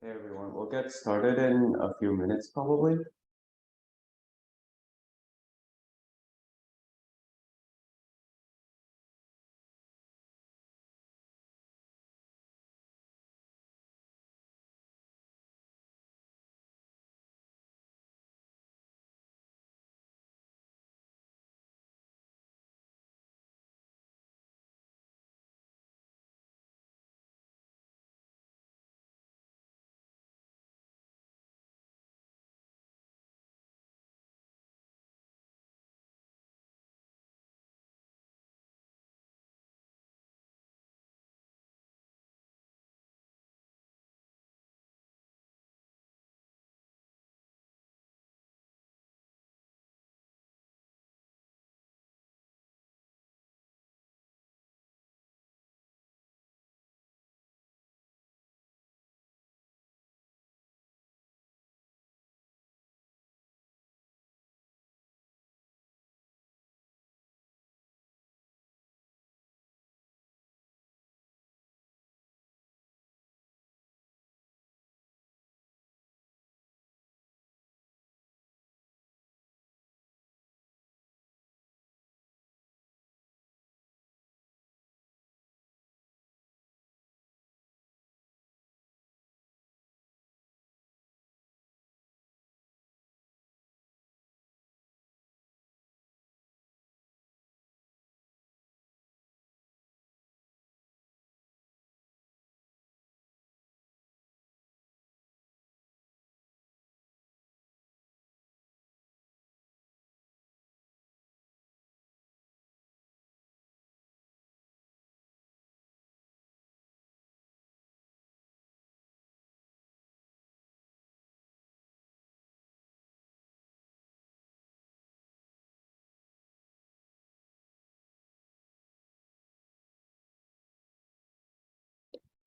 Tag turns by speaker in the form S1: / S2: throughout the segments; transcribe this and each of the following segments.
S1: Hey everyone, we'll get started in a few minutes probably.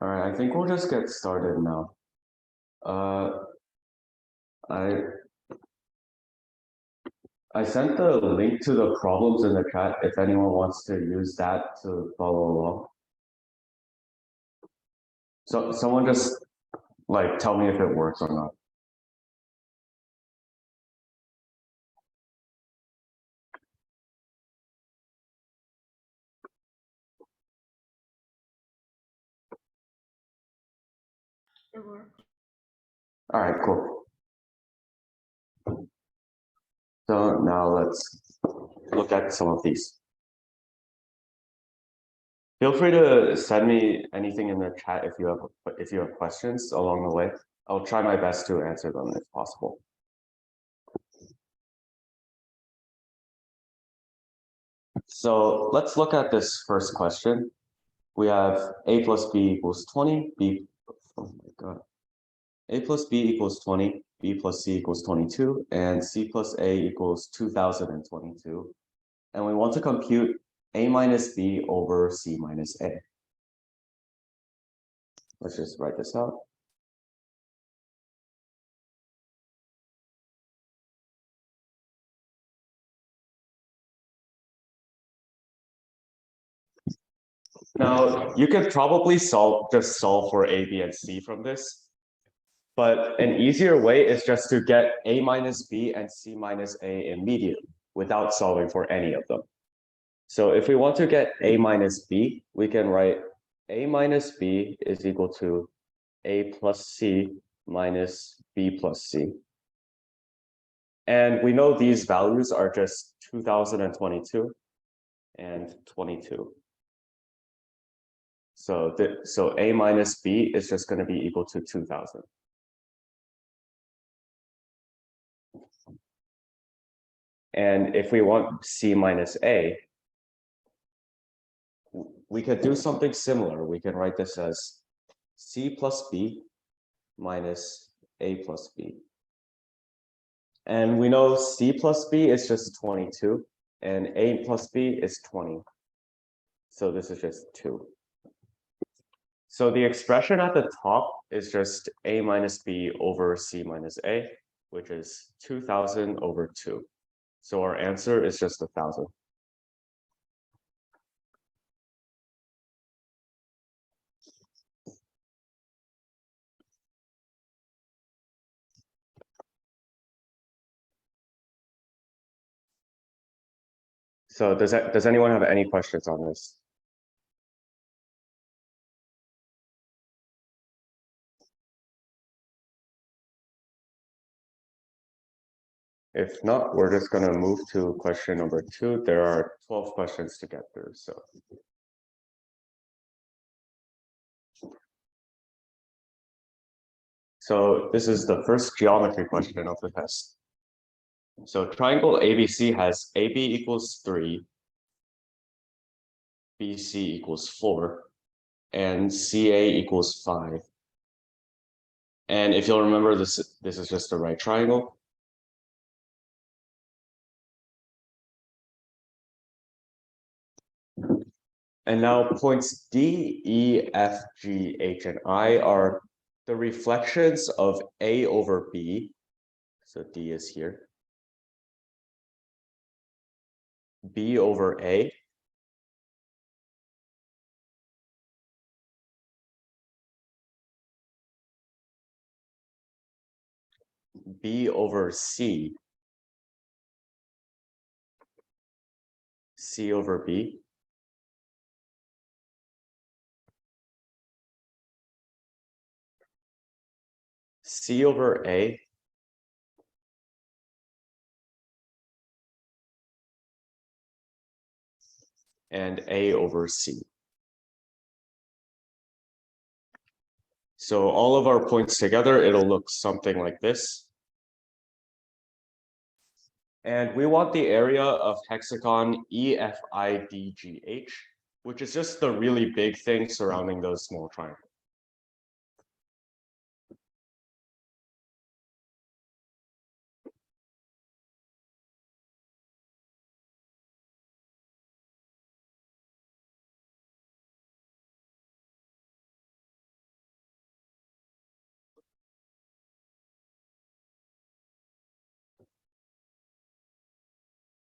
S1: All right, I think we'll just get started now. Uh, I I sent the link to the problems in the chat if anyone wants to use that to follow along. So someone just like tell me if it works or not.
S2: It works.
S1: All right, cool. So now let's look at some of these. Feel free to send me anything in the chat if you have questions along the way. I'll try my best to answer them if possible. So let's look at this first question. We have a plus b equals 20, oh my God. A plus b equals 20, b plus c equals 22, and c plus a equals 2022. And we want to compute a minus b over c minus a. Let's just write this out. Now, you could probably just solve for a, b, and c from this. But an easier way is just to get a minus b and c minus a immediately without solving for any of them. So if we want to get a minus b, we can write a minus b is equal to a plus c minus b plus c. And we know these values are just 2022 and 22. So a minus b is just going to be equal to 2000. And if we want c minus a, we could do something similar. We can write this as c plus b minus a plus b. And we know c plus b is just 22, and a plus b is 20. So this is just 2. So the expression at the top is just a minus b over c minus a, which is 2000 over 2. So our answer is just 1000. So does anyone have any questions on this? If not, we're just gonna move to question number 2. There are 12 questions to get through, so. So this is the first geometry question of the test. So triangle ABC has AB equals 3, BC equals 4, and CA equals 5. And if you'll remember, this is just a right triangle. And now points D, E, F, G, H, and I are the reflections of A over B. So D is here. B over A. B over C. C over B. C over A. And A over C. So all of our points together, it'll look something like this. And we want the area of hexagon EFIDGH, which is just the really big thing surrounding those small triangles.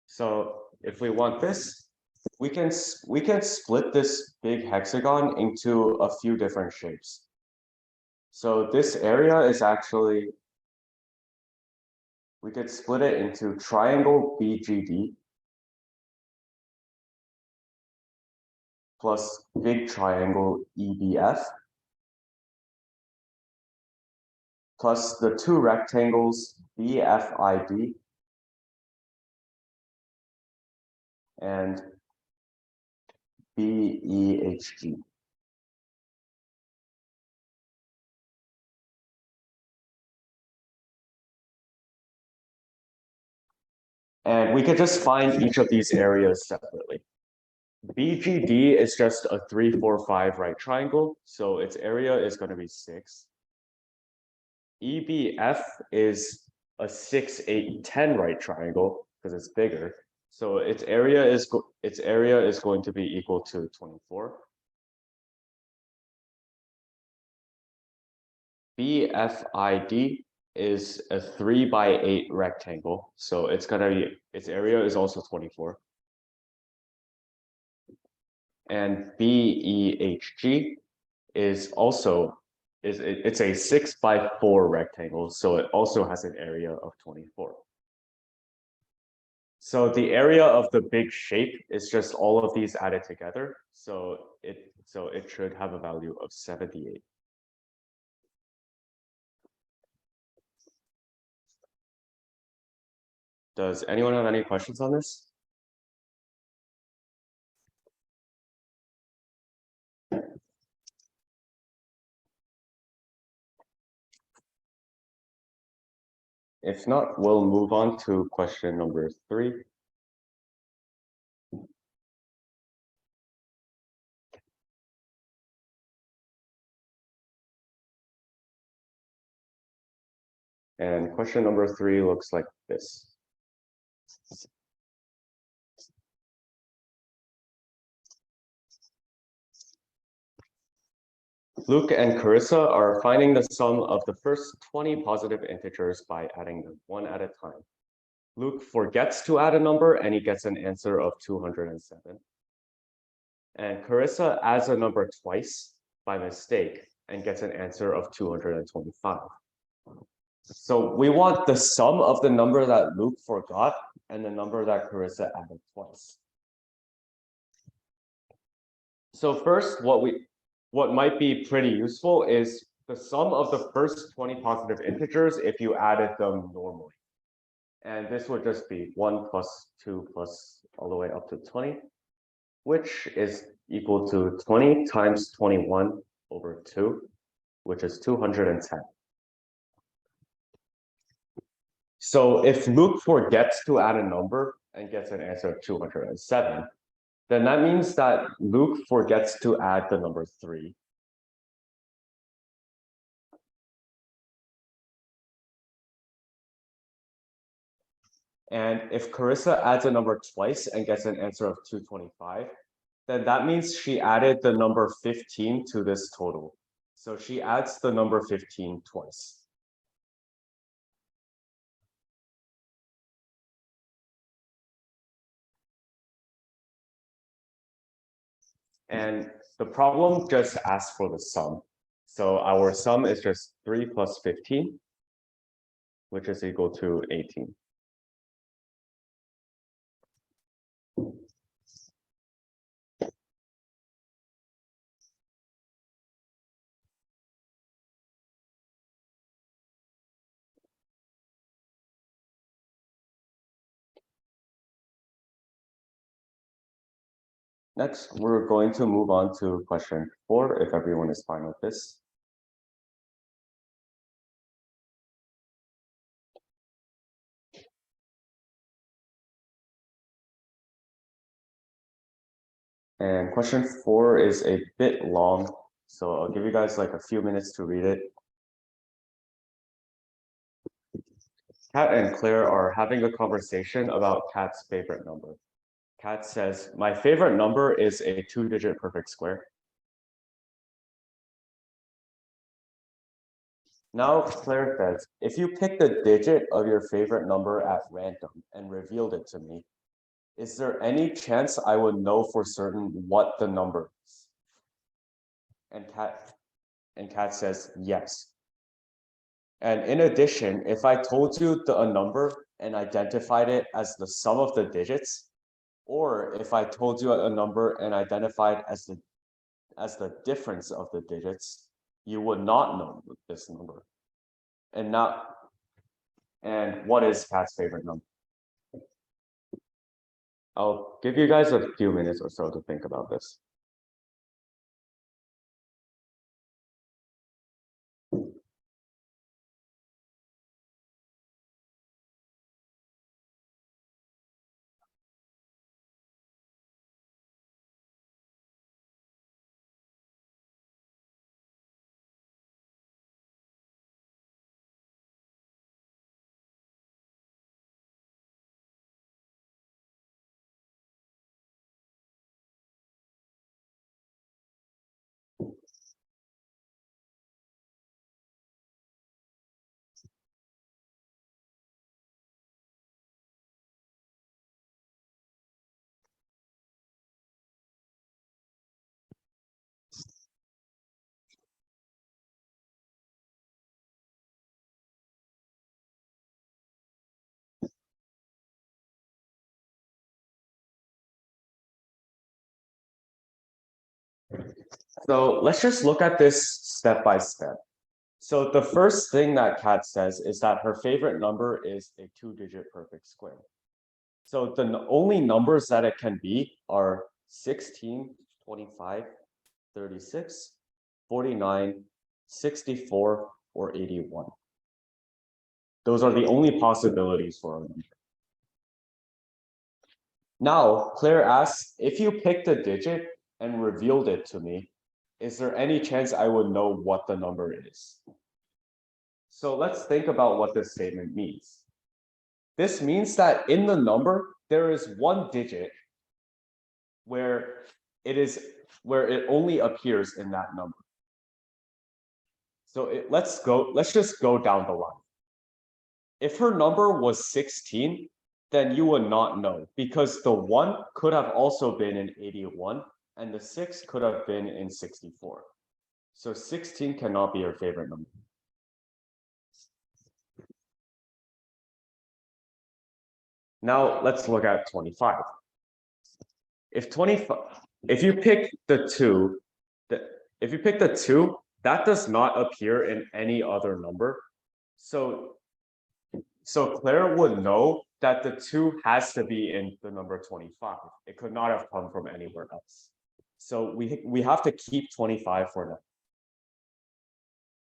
S1: So if we want this, we can split this big hexagon into a few different shapes. So this area is actually, we could split it into triangle BGD plus big triangle EBF plus the two rectangles BFID and BEHG. And we could just find each of these areas separately. BGD is just a 3, 4, 5 right triangle, so its area is going to be 6. EBF is a 6, 8, 10 right triangle because it's bigger, so its area is going to be equal to 24. BFID is a 3 by 8 rectangle, so its area is also 24. And BEHG is also it's a 6 by 4 rectangle, so it also has an area of 24. So the area of the big shape is just all of these added together, so it should have a value of 78. Does anyone have any questions on this? If not, we'll move on to question number 3. And question number 3 looks like this. Luke and Carissa are finding the sum of the first 20 positive integers by adding them one at a time. Luke forgets to add a number and he gets an answer of 207. And Carissa adds a number twice by mistake and gets an answer of 225. So we want the sum of the number that Luke forgot and the number that Carissa added twice. So first, what might be pretty useful is the sum of the first 20 positive integers if you added them normally. And this would just be 1 plus 2 plus all the way up to 20, which is equal to 20 times 21 over 2, which is 210. So if Luke forgets to add a number and gets an answer of 207, then that means that Luke forgets to add the number 3. And if Carissa adds a number twice and gets an answer of 225, then that means she added the number 15 to this total. So she adds the number 15 twice. And the problem just asks for the sum. So our sum is just 3 plus 15, which is equal to 18. Next, we're going to move on to question 4, if everyone is fine with this. And question 4 is a bit long, so I'll give you guys like a few minutes to read it. Kat and Claire are having a conversation about Kat's favorite number. Kat says, "My favorite number is a 2-digit perfect square." Now Claire says, "If you picked a digit of your favorite number at random and revealed it to me, is there any chance I would know for certain what the number is?" And Kat says, "Yes." And in addition, if I told you a number and identified it as the sum of the digits, or if I told you a number and identified as the difference of the digits, you would not know this number. And what is Kat's favorite number? I'll give you guys a few minutes or so to think about this. So let's just look at this step by step. So the first thing that Kat says is that her favorite number is a 2-digit perfect square. So the only numbers that it can be are 16, 25, 36, 49, 64, or 81. Those are the only possibilities for a number. Now, Claire asks, if you picked a digit and revealed it to me, is there any chance I would know what the number is? So let's think about what this statement means. This means that in the number, there is one digit where it only appears in that number. So let's just go down the line. If her number was 16, then you would not know, because the 1 could have also been in 81 and the 6 could have been in 64. So 16 cannot be your favorite number. Now let's look at 25. If if you pick the two, that does not appear in any other number. So Claire would know that the 2 has to be in the number 25. It could not have come from anywhere else. So we have to keep 25 for now.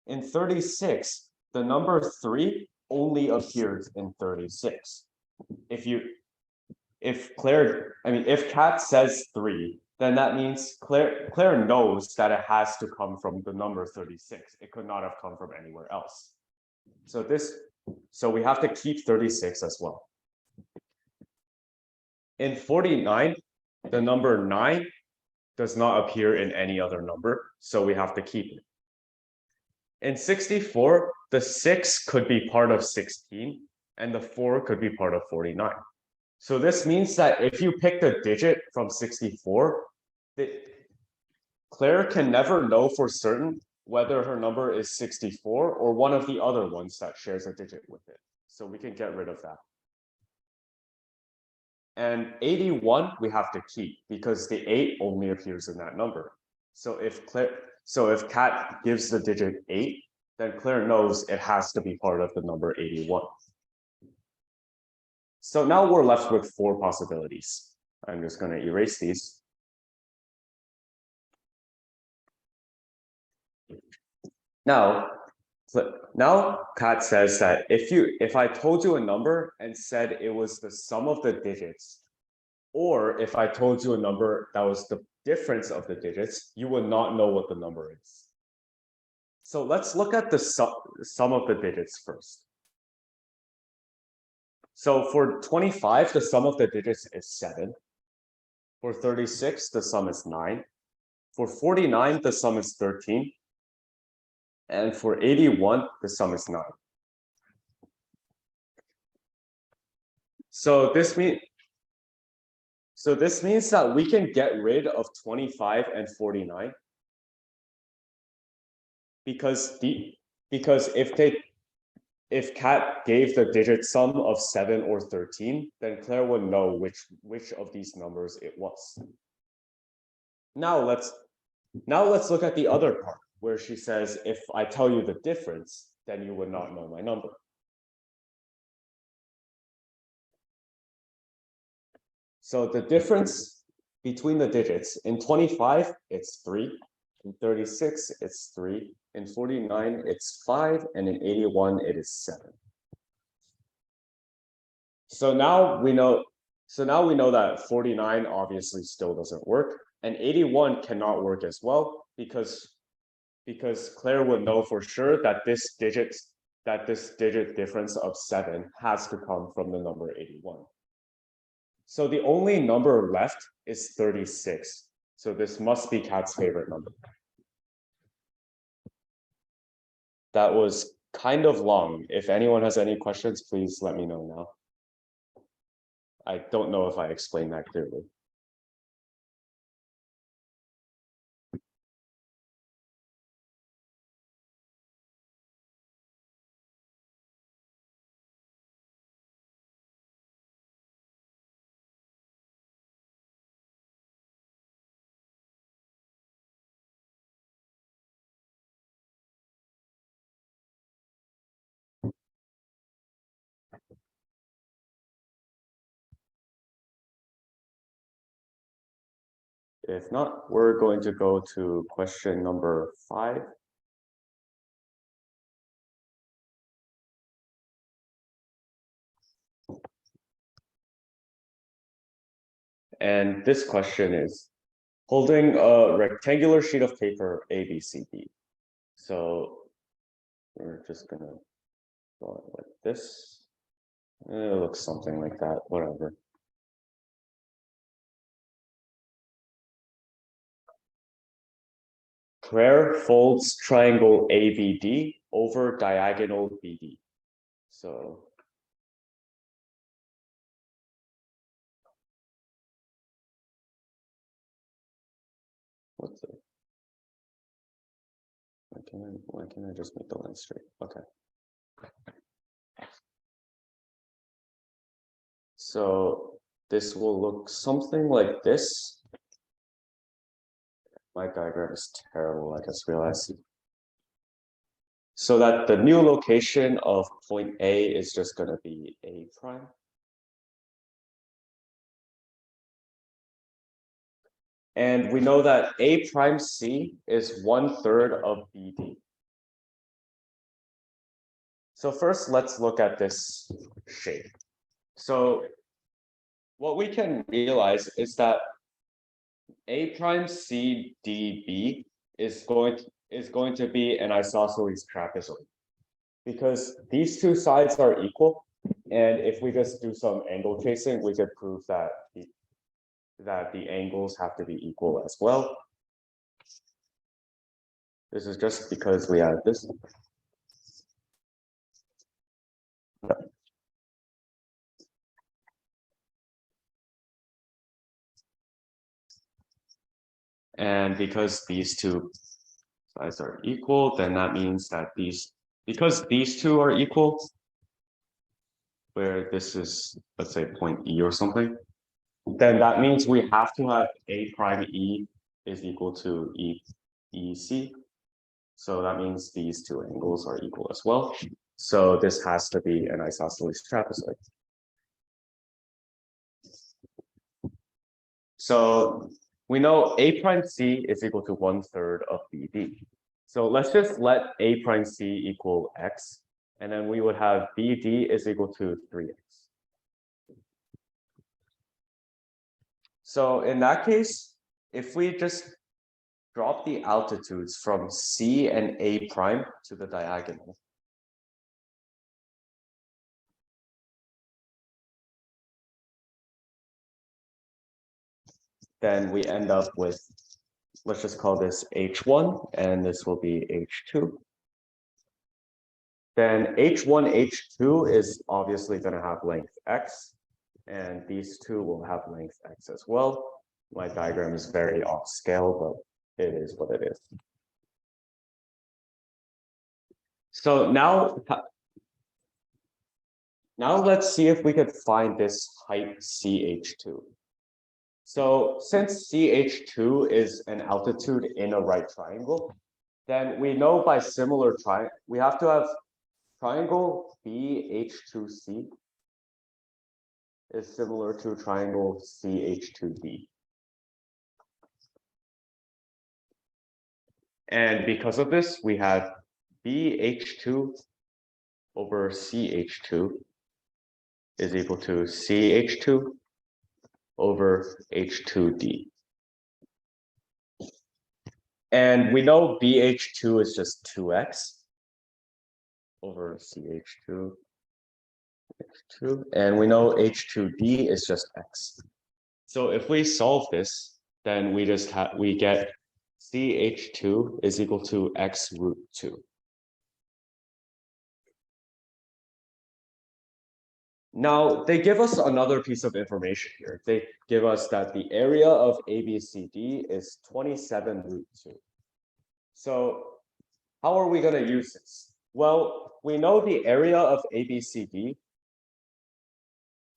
S1: In 36, the number 3 only appears in 36. If Kat says 3, then that means Claire knows that it has to come from the number 36. It could not have come from anywhere else. So we have to keep 36 as well. In 49, the number 9 does not appear in any other number, so we have to keep it. In 64, the 6 could be part of 16, and the 4 could be part of 49. So this means that if you pick the digit from 64, Claire can never know for certain whether her number is 64 or one of the other ones that shares a digit with it. So we can get rid of that. And 81 we have to keep because the 8 only appears in that number. So if Kat gives the digit 8, then Claire knows it has to be part of the number 81. So now we're left with 4 possibilities. I'm just going to erase these. Now Kat says that if I told you a number and said it was the sum of the digits, or if I told you a number that was the difference of the digits, you would not know what the number is. So let's look at the sum of the digits first. So for 25, the sum of the digits is 7. For 36, the sum is 9. For 49, the sum is 13. And for 81, the sum is 9. So this means that we can get rid of 25 and 49 because if Kat gave the digit sum of 7 or 13, then Claire would know which of these numbers it was. Now let's look at the other part where she says, if I tell you the difference, then you would not know my number. So the difference between the digits, in 25, it's 3. In 36, it's 3. In 49, it's 5. And in 81, it is 7. So now we know that 49 obviously still doesn't work. And 81 cannot work as well because Claire would know for sure that this digit difference of 7 has to come from the number 81. So the only number left is 36. So this must be Kat's favorite number. That was kind of long. If anyone has any questions, please let me know now. I don't know if I explained that clearly. If not, we're going to go to question number 5. And this question is, holding a rectangular sheet of paper ABCD. So we're just gonna draw it like this. It looks something like that, whatever. Claire folds triangle ABD over diagonal BD. So what's it? Why can't I just make the line straight? Okay. So this will look something like this. My diagram is terrible, I just realized. So that the new location of point A is just going to be A prime. And we know that A prime C is 1/3 of BD. So first, let's look at this shape. So what we can realize is that A prime C D B is going to be an isosceles trapezoid, because these two sides are equal, and if we just do some angle tracing, we could prove that the angles have to be equal as well. This is just because we have this. And because these two sides are equal, then that means that because these two are equal, where this is, let's say, point E or something, then that means we have to have A prime E is equal to EC. So that means these two angles are equal as well. So this has to be an isosceles trapezoid. So we know A prime C is equal to 1/3 of BD. So let's just let A prime C equal X, and then we would have BD is equal to 3X. So in that case, if we just drop the altitudes from C and A prime to the diagonal, then we end up with, let's just call this H1, and this will be H2. Then H1, H2 is obviously going to have length X, and these two will have length X as well. My diagram is very off scale, but it is what it is. So now let's see if we could find this height CH2. So since CH2 is an altitude in a right triangle, then we know by similar we have to have triangle BH2C is similar to triangle CH2D. And because of this, we have BH2 over CH2 is equal to CH2 over H2D. And we know BH2 is just 2x over CH2, H2, and we know H2D is just x. So if we solve this, then we get CH2 is equal to x root 2. Now, they give us another piece of information here. They give us that the area of ABCD is 27 root 2. So how are we going to use this? Well, we know the area of ABCD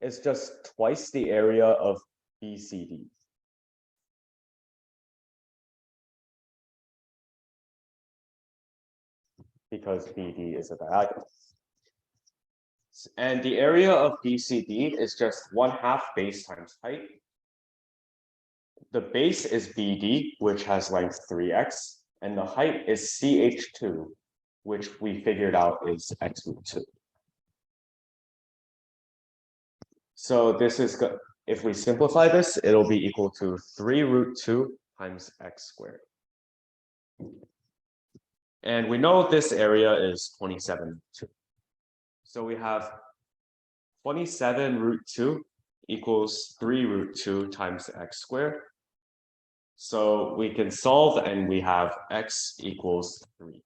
S1: is just twice the area of BCD. Because BD is a diagonal. And the area of BCD is just 1/2 base times height. The base is BD, which has length 3x, and the height is CH2, which we figured out is x root 2. So this is good. If we simplify this, it'll be equal to 3 root 2 times x squared. And we know this area is 27 root 2. So we have 27 root 2 equals 3 root 2 times x squared. So we can solve and we have x equals 3.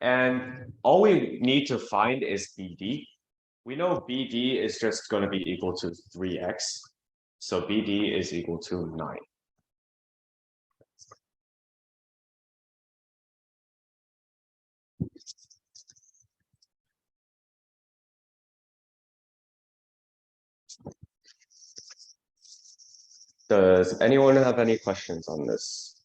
S1: And all we need to find is BD. We know BD is just going to be equal to 3x. So BD is equal to 9. Does anyone have any questions on this?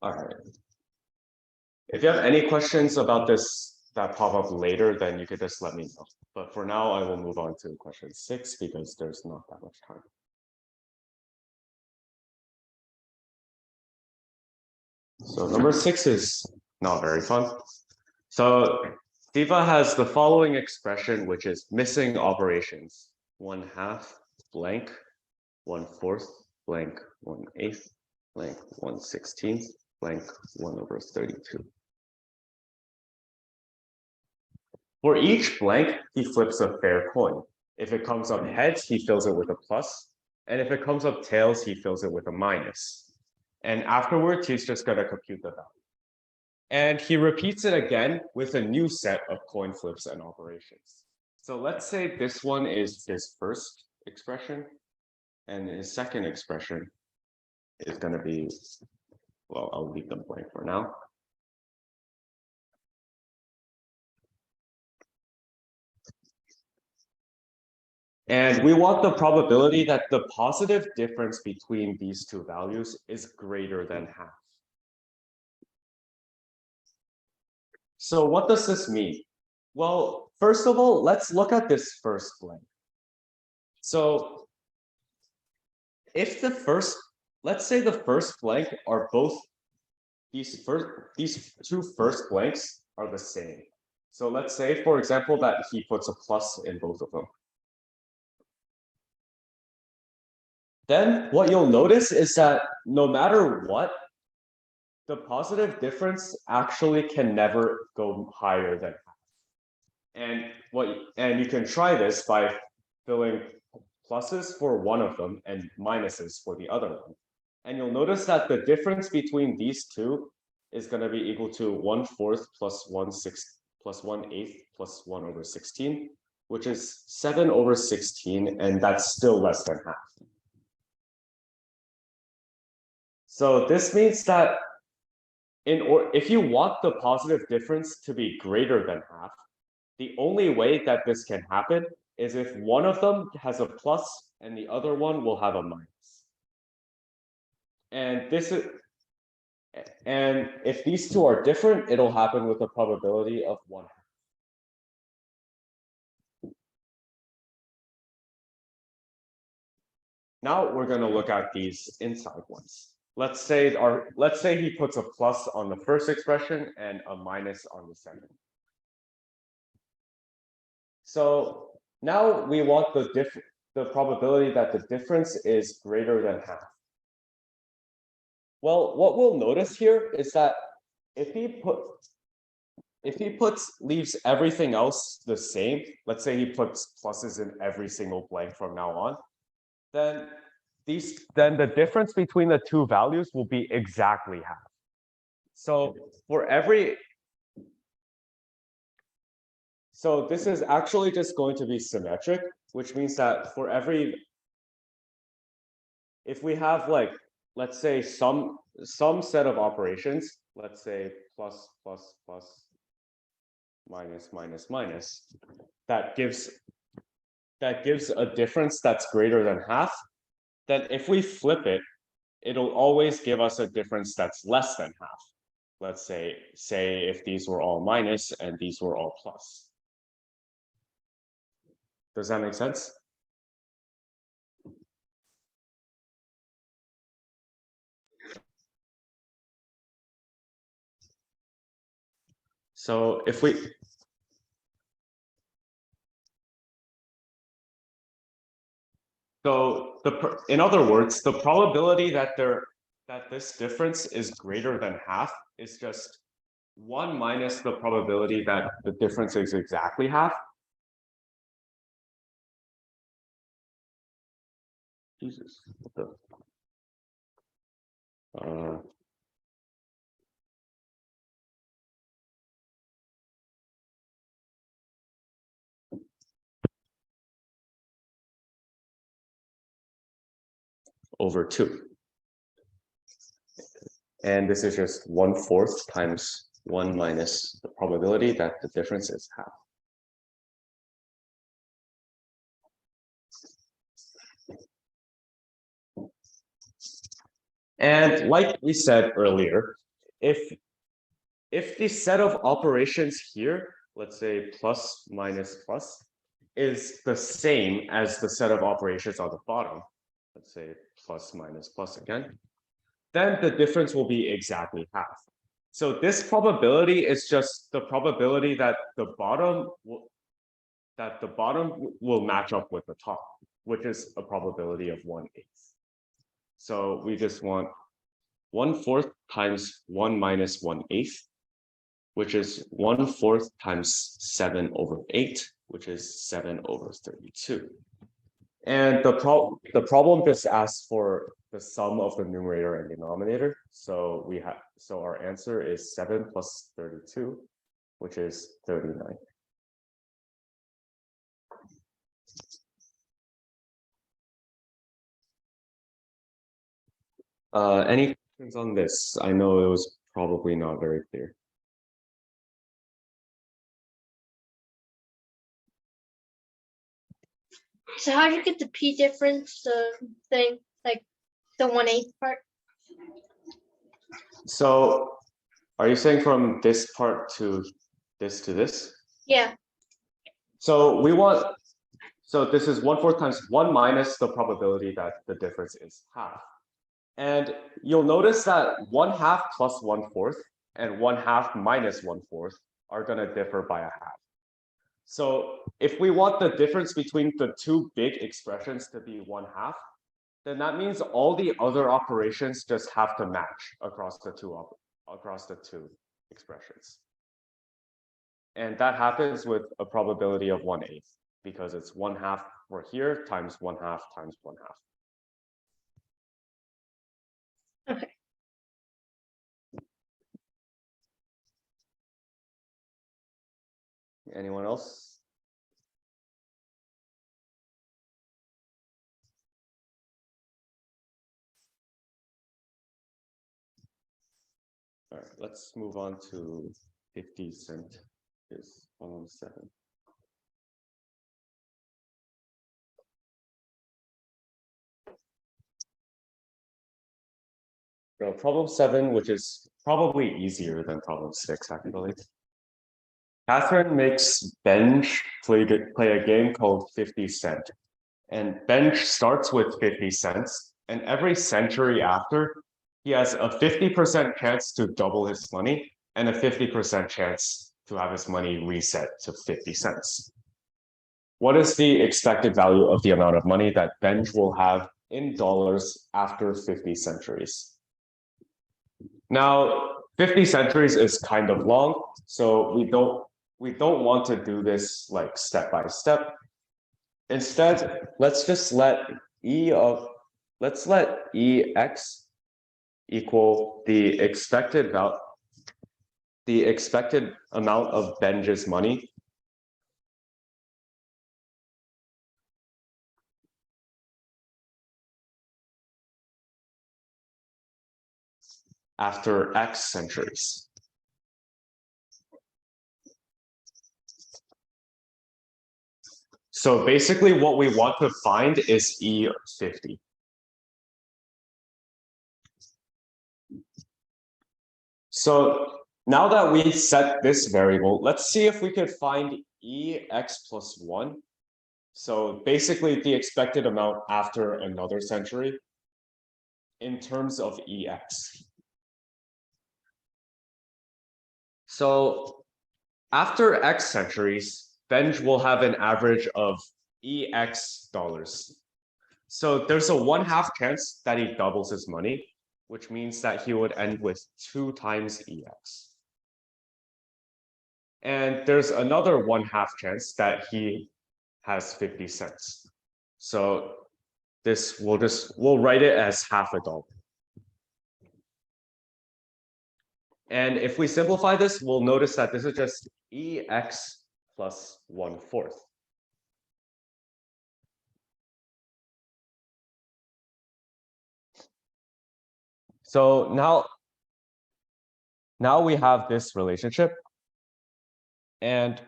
S1: All right. If you have any questions about this that pop up later, then you could just let me know. But for now, I will move on to question 6 because there's not that much time. So number 6 is not very fun. So Diva has the following expression, which is missing operations: 1/2 blank, 1/4 blank, 1/8 blank, 1/16 blank, 1/32. For each blank, he flips a fair coin. If it comes up heads, he fills it with a plus. And if it comes up tails, he fills it with a minus. And afterwards, he's just going to compute the value. And he repeats it again with a new set of coin flips and operations. So let's say this one is his first expression, and his second expression is going to be, well, I'll leave them blank for now. And we want the probability that the positive difference between these two values is greater than half. So what does this mean? Well, first of all, let's look at this first blank. So if the first, let's say the first blank are both, these two first blanks are the same. So let's say, for example, that he puts a plus in both of them. Then what you'll notice is that no matter what, the positive difference actually can never go higher than half. And you can try this by filling pluses for one of them and minuses for the other one. And you'll notice that the difference between these two is going to be equal to 1/4 plus 1/6 plus 1/8 plus 1/16, which is 7/16, and that's still less than half. So this means that if you want the positive difference to be greater than half, the only way that this can happen is if one of them has a plus and the other one will have a minus. And if these two are different, it'll happen with a probability of 1/2. Now we're going to look at these inside ones. Let's say he puts a plus on the first expression and a minus on the second. So now we want the probability that the difference is greater than half. Well, what we'll notice here is that if he leaves everything else the same, let's say he puts pluses in every single blank from now on, then the difference between the two values will be exactly half. So so this is actually just going to be symmetric, which means that if we have, like, let's say some set of operations, let's say plus, plus, plus, minus, minus, minus, that gives a difference that's greater than half, then if we flip it, it'll always give us a difference that's less than half. Let's say if these were all minus and these were all plus. Does that make sense? So if we in other words, the probability that this difference is greater than half is just 1 minus the probability that the difference is exactly half. Jesus, what the over 2. And this is just 1/4 times 1 minus the probability that the difference is half. And like we said earlier, if the set of operations here, let's say plus minus plus, is the same as the set of operations on the bottom, let's say plus minus plus again, then the difference will be exactly half. So this probability is just the probability that the bottom will match up with the top, which is a probability of 1/8. So we just want 1/4 times 1 minus 1/8, which is 1/4 times 7/8, which is 7/32. And the problem just asks for the sum of the numerator and denominator. So our answer is 7 plus 32, which is 39. Any questions on this? I know it was probably not very clear.
S2: So how do you get the P difference, the thing, like the 1/8 part?
S1: So are you saying from this part to this?
S2: Yeah.
S1: So this is 1/4 times 1 minus the probability that the difference is half. And you'll notice that 1/2 plus 1/4 and 1/2 minus 1/4 are going to differ by a half. So if we want the difference between the two big expressions to be 1/2, then that means all the other operations just have to match across the two expressions. And that happens with a probability of 1/8 because it's 1/2 for here times 1/2 times 1/2.
S2: Okay.
S1: Anyone else? All right, let's move on to 50 cent. Is problem 7. So problem 7, which is probably easier than problem 6, actually. Catherine makes Benj play a game called 50 Cent. And Benj starts with 50 cents, and every century after, he has a 50% chance to double his money and a 50% chance to have his money reset to 50 cents. What is the expected value of the amount of money that Benj will have in dollars after 50 centuries? Now, 50 centuries is kind of long, so we don't want to do this like step by step. Instead, let's let EX equal the expected amount of Benj's money after X centuries. So basically what we want to find is E50. So now that we set this variable, let's see if we could find EX plus 1. So basically the expected amount after another century in terms of EX. So after X centuries, Benj will have an average of EX dollars. So there's a 1/2 chance that he doubles his money, which means that he would end with 2 times EX. And there's another 1/2 chance that he has 50 cents. So this we'll write it as half a dollar. And if we simplify this, we'll notice that this is just EX plus 1/4. So now now we have this relationship. And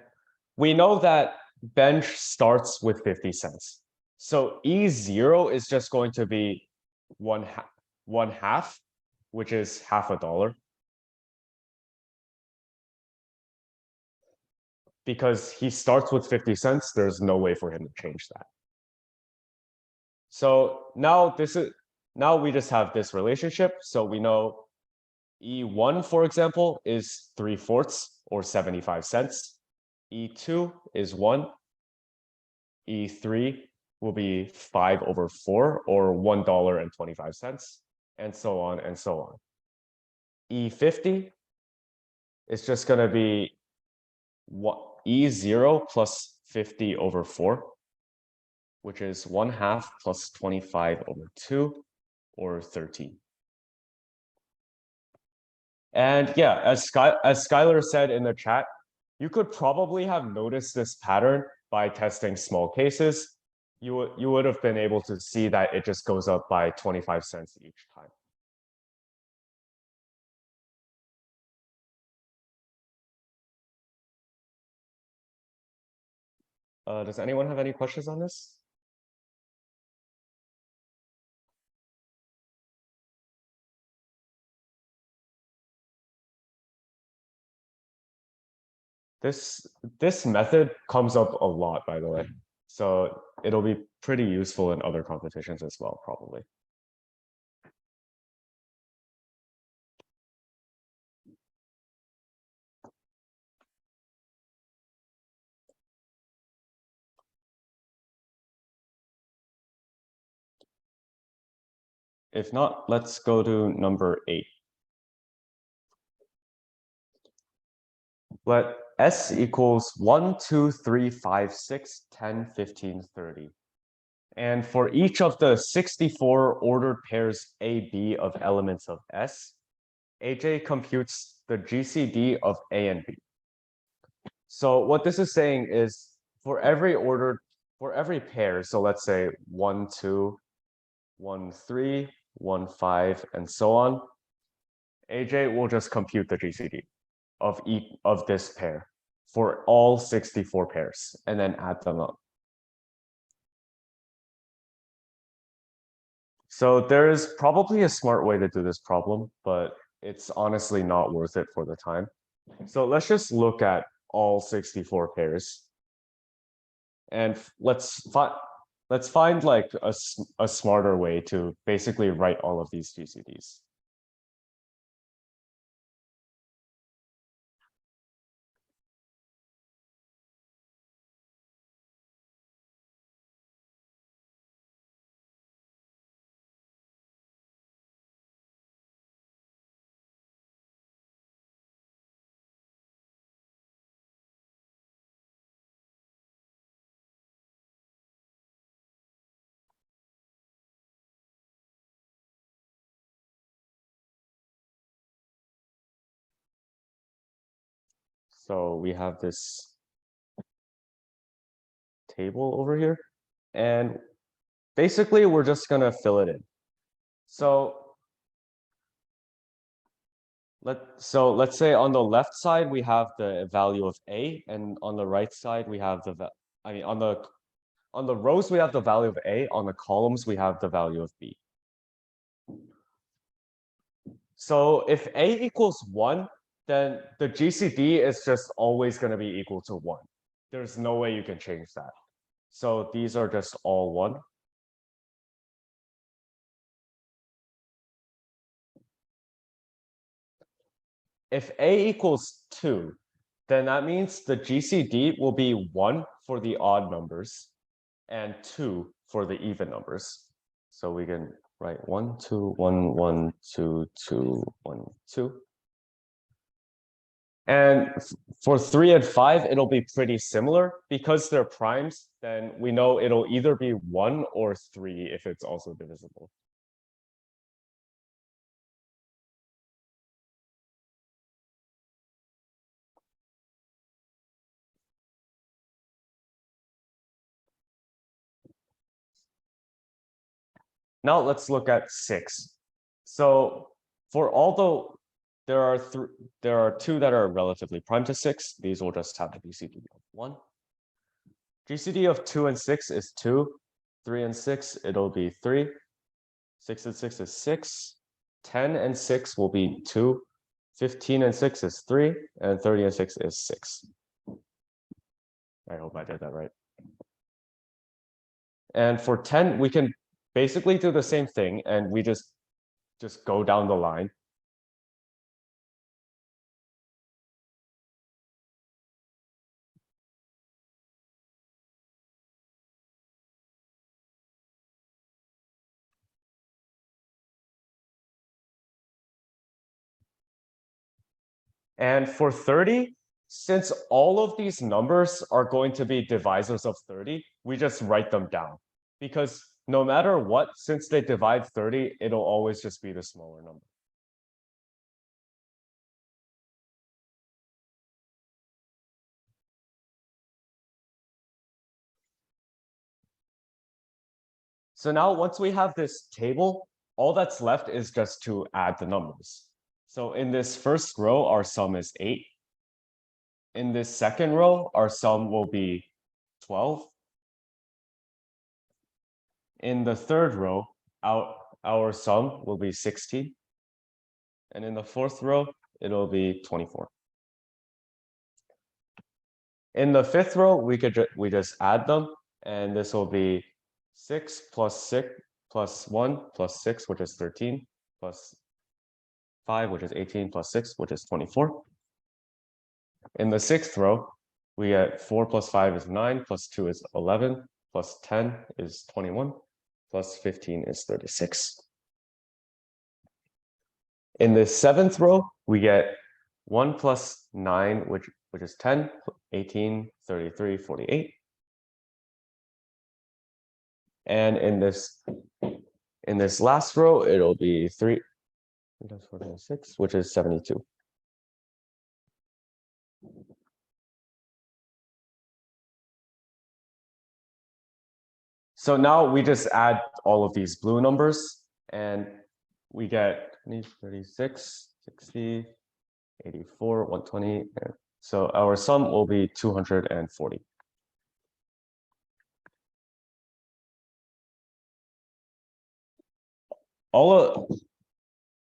S1: we know that bench starts with 50 cents. So E0 is just going to be one half, which is $0.50. Because he starts with 50 cents, there's no way for him to change that. So now we just have this relationship. So we know E1, for example, is 3/4 or 75 cents. E2 is 1. E3 will be 5/4 or $1.25, and so on and so on. E50 is just going to be what E0 plus 50/4, which is 1/2 plus 25/2 or 13. And yeah, as Skylar said in the chat, you could probably have noticed this pattern by testing small cases. You would have been able to see that it just goes up by 25 cents each time. Does anyone have any questions on this? This method comes up a lot, by the way. So it'll be pretty useful in other competitions as well, probably. If not, let's go to number 8. Let S equals 1, 2, 3, 5, 6, 10, 15, 30. And for each of the 64 ordered pairs AB of elements of S, AJ computes the GCD of A and B. So what this is saying is for every pair, so let's say 1, 2, 1, 3, 1, 5, and so on, AJ will just compute the GCD of each of this pair for all 64 pairs and then add them up. So there is probably a smart way to do this problem, but it's honestly not worth it for the time. So let's just look at all 64 pairs. And let's find like a smarter way to basically write all of these GCDs. So we have this table over here, and basically we're just gonna fill it in. So let's say on the left side we have the value of A, and on the right side we have on the rows we have the value of A, on the columns we have the value of B. So if A equals 1, then the GCD is just always going to be equal to 1. There's no way you can change that. So these are just all 1. If A equals 2, then that means the GCD will be 1 for the odd numbers and 2 for the even numbers. So we can write 1, 2, 1, 1, 2, 2, 1, 2. And for 3 and 5, it'll be pretty similar. Because they're primes, then we know it'll either be 1 or 3 if it's also divisible. Now let's look at 6. So for although there are two that are relatively prime to 6. These will just have the GCD of 1. GCD of 2 and 6 is 2. 3 and 6, it'll be 3. 6 and 6 is 6. 10 and 6 will be 2. 15 and 6 is 3. And 30 and 6 is 6. I hope I did that right. And for 10, we can basically do the same thing, and we just go down the line. And for 30, since all of these numbers are going to be divisors of 30, we just write them down. Because no matter what, since they divide 30, it'll always just be the smaller number. So now once we have this table, all that's left is just to add the numbers. So in this first row, our sum is 8. In this second row, our sum will be 12. In the third row, our sum will be 16. And in the fourth row, it'll be 24. In the fifth row, we just add them, and this will be 6 plus 1 plus 6, which is 13, plus 5, which is 18, plus 6, which is 24. In the sixth row, we get 4 plus 5 is 9, plus 2 is 11, plus 10 is 21, plus 15 is 36. In the seventh row, we get 1 plus 9, which is 10, 18, 33, 48. And in this last row, it'll be 3 plus 4 plus 6, which is 72. So now we just add all of these blue numbers, and we get 20, 36, 60, 84, 120. So our sum will be 240.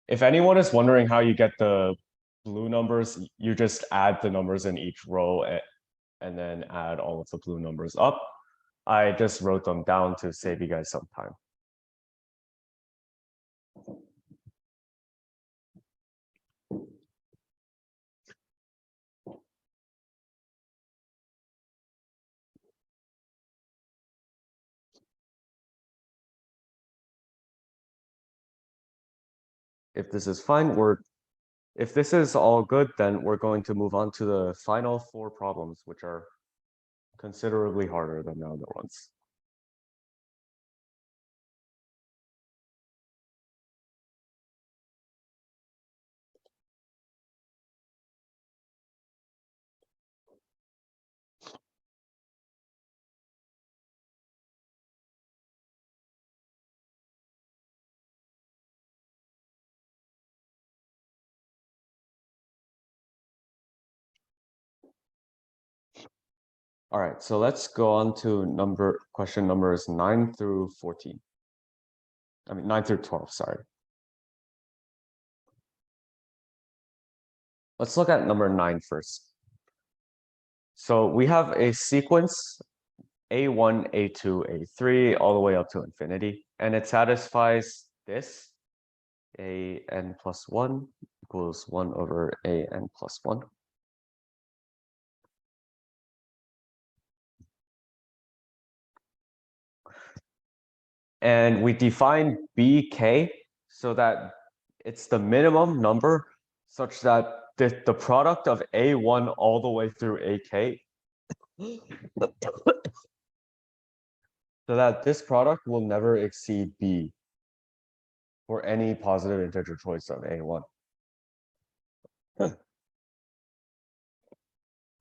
S1: If anyone is wondering how you get the blue numbers, you just add the numbers in each row and then add all of the blue numbers up. I just wrote them down to save you guys some time. If this is fine, if this is all good, then we're going to move on to the final 4 problems, which are considerably harder than the other ones. All right, so let's go on to question numbers 9 through 14. I mean 9 through 12, sorry. Let's look at number 9 first. So we have a sequence A1, A2, A3, all the way up to infinity, and it satisfies this an plus 1 equals 1 over an plus 1. And we define BK so that it's the minimum number such that the product of A1 all the way through AK so that this product will never exceed B for any positive integer choice of A1.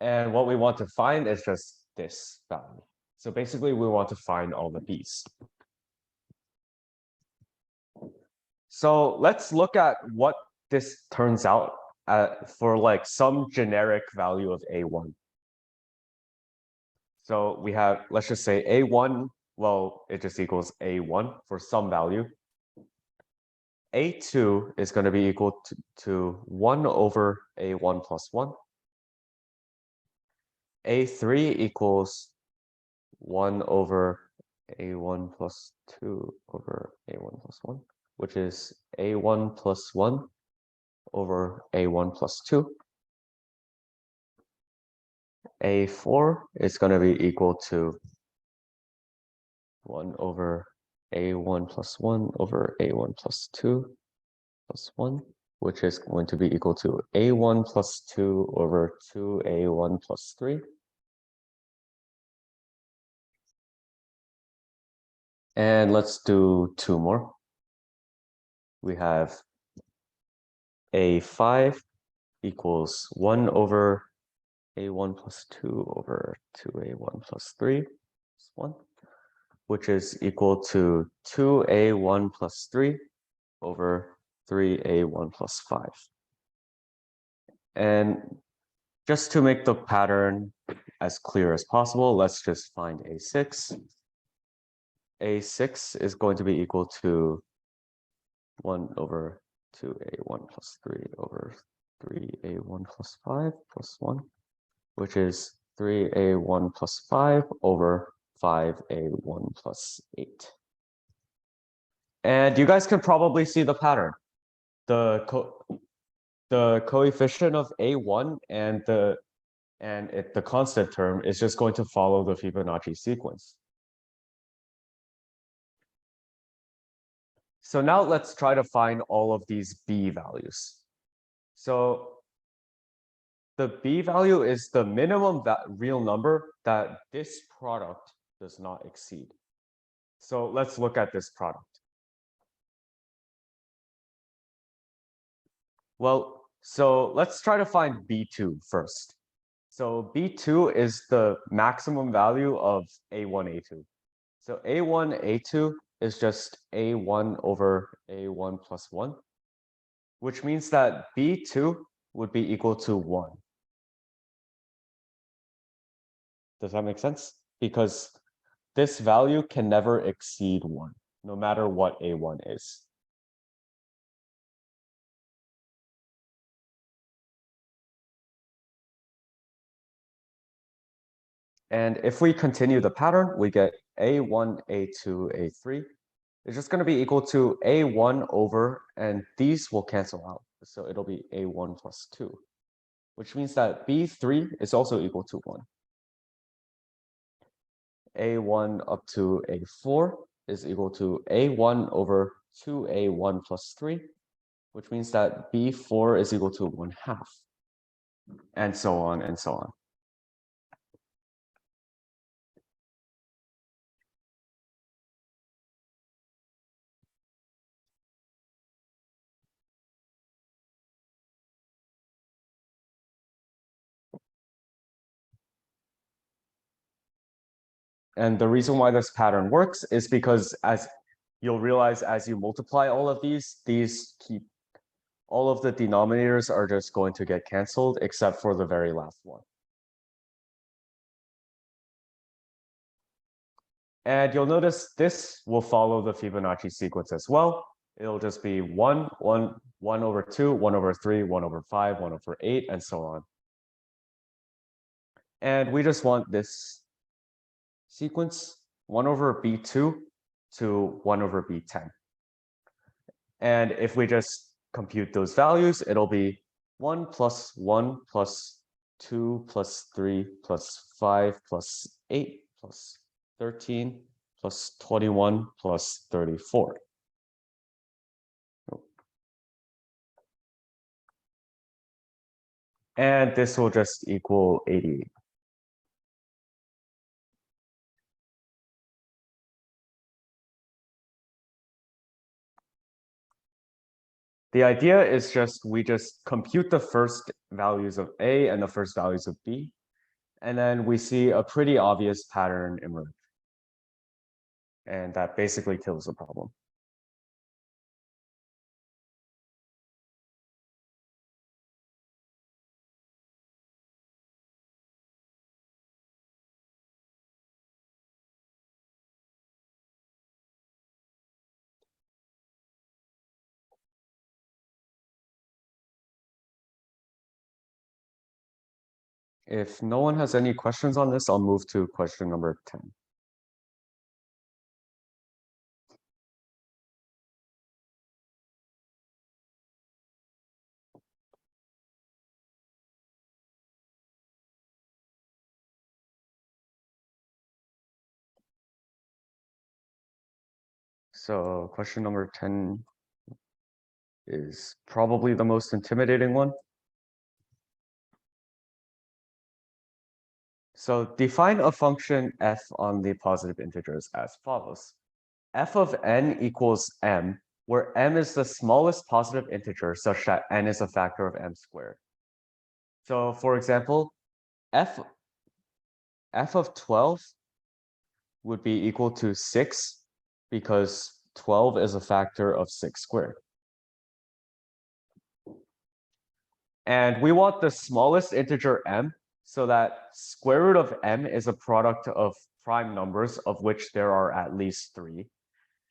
S1: And what we want to find is just this value. So basically we want to find all the B's. So let's look at what this turns out for like some generic value of A1. So we have, let's just say A1, well, it just equals A1 for some value. A2 is going to be equal to 1 over A1 plus 1. A3 equals 1 over A1 plus 2 over A1 plus 1, which is A1 plus 1 over A1 plus 2. A4 is going to be equal to 1 over A1 plus 1 over A1 plus 2 plus 1, which is going to be equal to A1 plus 2 over 2A1 plus 3. And let's do 2 more. We have A5 equals 1 over A1 plus 2 over 2A1 plus 3 plus 1, which is equal to 2A1 plus 3 over 3A1 plus 5. And just to make the pattern as clear as possible, let's just find A6. A6 is going to be equal to 1 over 2A1 plus 3 over 3A1 plus 5 plus 1, which is 3A1 plus 5 over 5A1 plus 8. And you guys can probably see the pattern. The coefficient of A1 and the constant term is just going to follow the Fibonacci sequence. So now let's try to find all of these B values. So the B value is the minimum real number that this product does not exceed. So let's look at this product. Well, so let's try to find B2 first. So B2 is the maximum value of A1, A2. So A1, A2 is just A1 over A1 plus 1, which means that B2 would be equal to 1. Does that make sense? Because this value can never exceed 1, no matter what A1 is. And if we continue the pattern, we get A1, A2, A3. It's just going to be equal to A1 over, and these will cancel out. So it'll be A1 plus 2, which means that B3 is also equal to 1. A1 up to A4 is equal to A1 over 2A1 plus 3, which means that B4 is equal to 1/2, and so on and so on. And the reason why this pattern works is because, as you'll realize as you multiply all of these keep, all of the denominators are just going to get canceled except for the very last one. And you'll notice this will follow the Fibonacci sequence as well. It'll just be 1, 1, 1 over 2, 1 over 3, 1 over 5, 1 over 8, and so on. And we just want this sequence 1 over B2 to 1 over B10. And if we just compute those values, it'll be 1 plus 1 plus 2 plus 3 plus 5 plus 8 plus 13 plus 21 plus 34. And this will just equal 88. The idea is we just compute the first values of A and the first values of B, and then we see a pretty obvious pattern emerge. And that basically kills the problem. If no one has any questions on this, I'll move to question number 10. So question number 10 is probably the most intimidating one. So define a function f on the positive integers as follows. F of n equals m, where m is the smallest positive integer such that n is a factor of m squared. So for example, f of 12 would be equal to 6 because 12 is a factor of 6 squared. And we want the smallest integer m, so that square root of m is a product of prime numbers of which there are at least 3.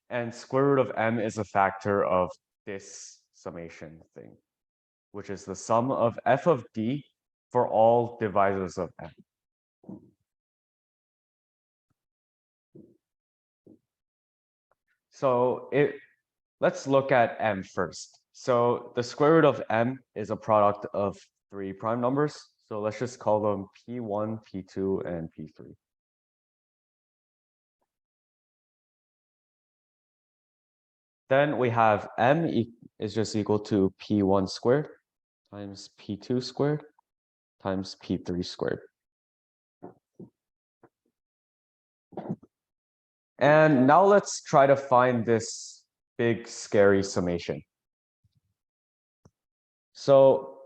S1: And square root of m is a factor of this summation thing, which is the sum of f of d for all divisors of m. So let's look at m first. So the square root of m is a product of 3 prime numbers. So let's just call them p1, p2, and p3. Then we have m is just equal to p1 squared times p2 squared times p3 squared. And now let's try to find this big scary summation. So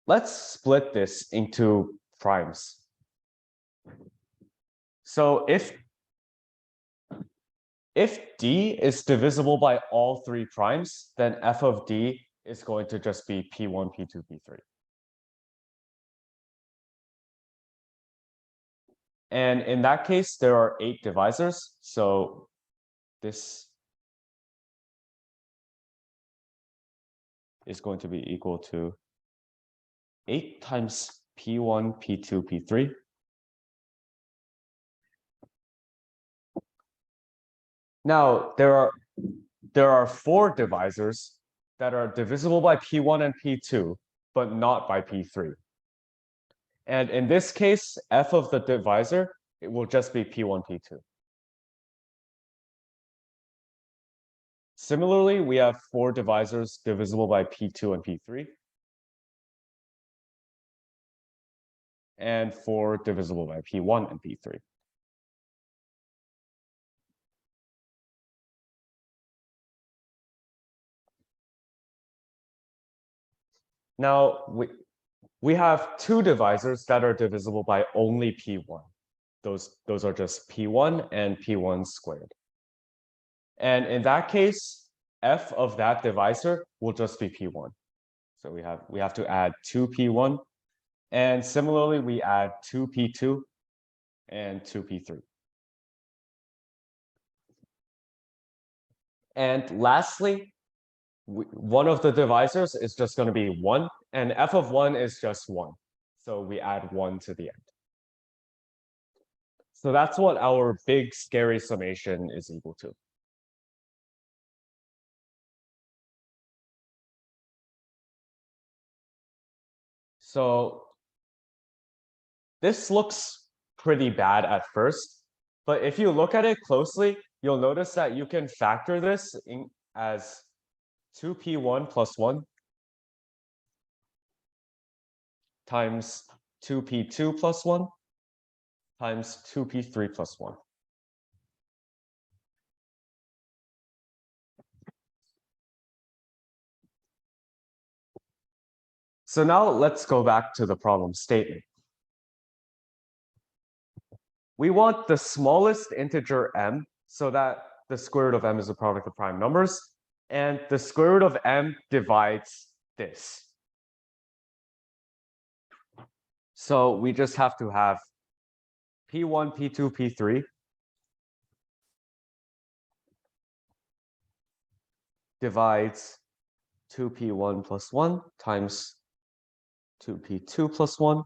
S1: let's split this into primes. So if d is divisible by all 3 primes, then f of d is going to just be p1, p2, p3. And in that case, there are 8 divisors. So this is going to be equal to 8 times p1, p2, p3. Now, there are 4 divisors that are divisible by p1 and p2, but not by p3. And in this case, f of the divisor, it will just be p1, p2. Similarly, we have 4 divisors divisible by p2 and p3. And 4 divisible by p1 and p3. Now, we have 2 divisors that are divisible by only p1. Those are just p1 and p1 squared. And in that case, f of that divisor will just be p1. So we have to add 2p1. And similarly, we add 2p2 and 2p3. And lastly, one of the divisors is just going to be 1, and f of 1 is just 1. So we add 1 to the end. So that's what our big scary summation is equal to. So this looks pretty bad at first, but if you look at it closely, you'll notice that you can factor this in as 2p1 plus 1 times 2p2 plus 1 times 2p3 plus 1. So now let's go back to the problem statement. We want the smallest integer m so that the square root of m is a product of prime numbers, and the square root of m divides this. So we just have to have p1, p2, p3 divides 2p1 plus 1 times 2p2 plus 1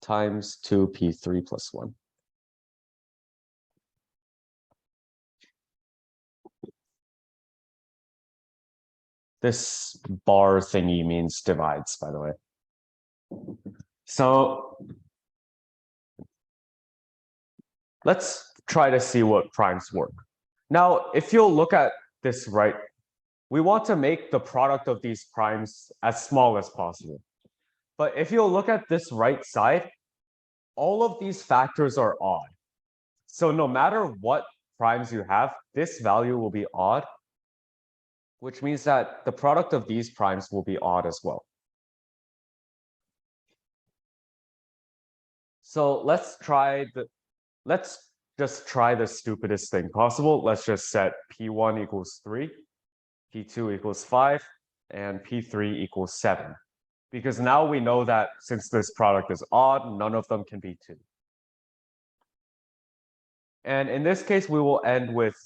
S1: times 2p3 plus 1. This bar thingy means divides, by the way. So let's try to see what primes work. Now, if you'll look at this right, we want to make the product of these primes as small as possible. But if you'll look at this right side, all of these factors are odd. So no matter what primes you have, this value will be odd, which means that the product of these primes will be odd as well. So let's just try the stupidest thing possible. Let's just set P1 equals 3, P2 equals 5, and P3 equals 7. Because now we know that since this product is odd, none of them can be 2. And in this case, we will end with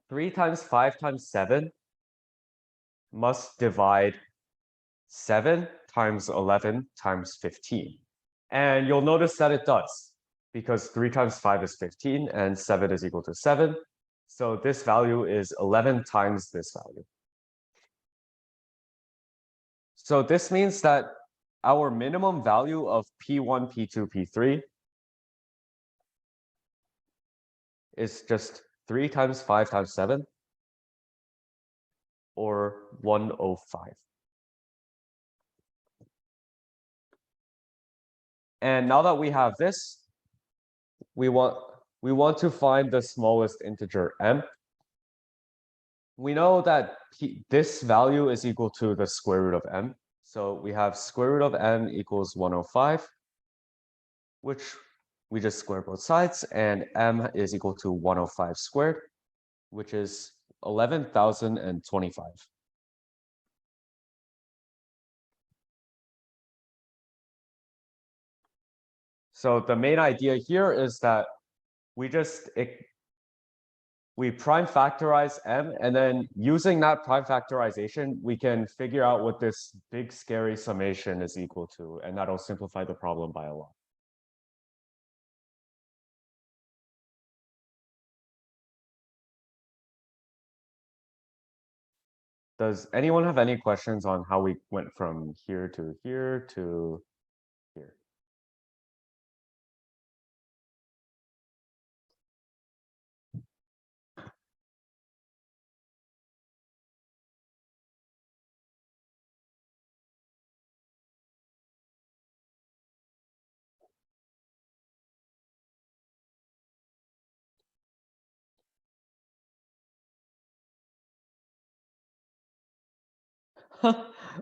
S1: 3 times 5 times 7 must divide 7 times 11 times 15. And you'll notice that it does, because 3 times 5 is 15 and 7 is equal to 7. So this value is 11 times this value. So this means that our minimum value of P1, P2, P3 is just 3 times 5 times 7, or 105. And now that we have this, we want to find the smallest integer m. We know that this value is equal to the square root of m. So we have square root of m equals 105, which we just square both sides, and m is equal to 105 squared, which is 11,025. So the main idea here is that we prime factorize m, and then using that prime factorization, we can figure out what this big scary summation is equal to, and that'll simplify the problem by a lot. Does anyone have any questions on how we went from here to here to here?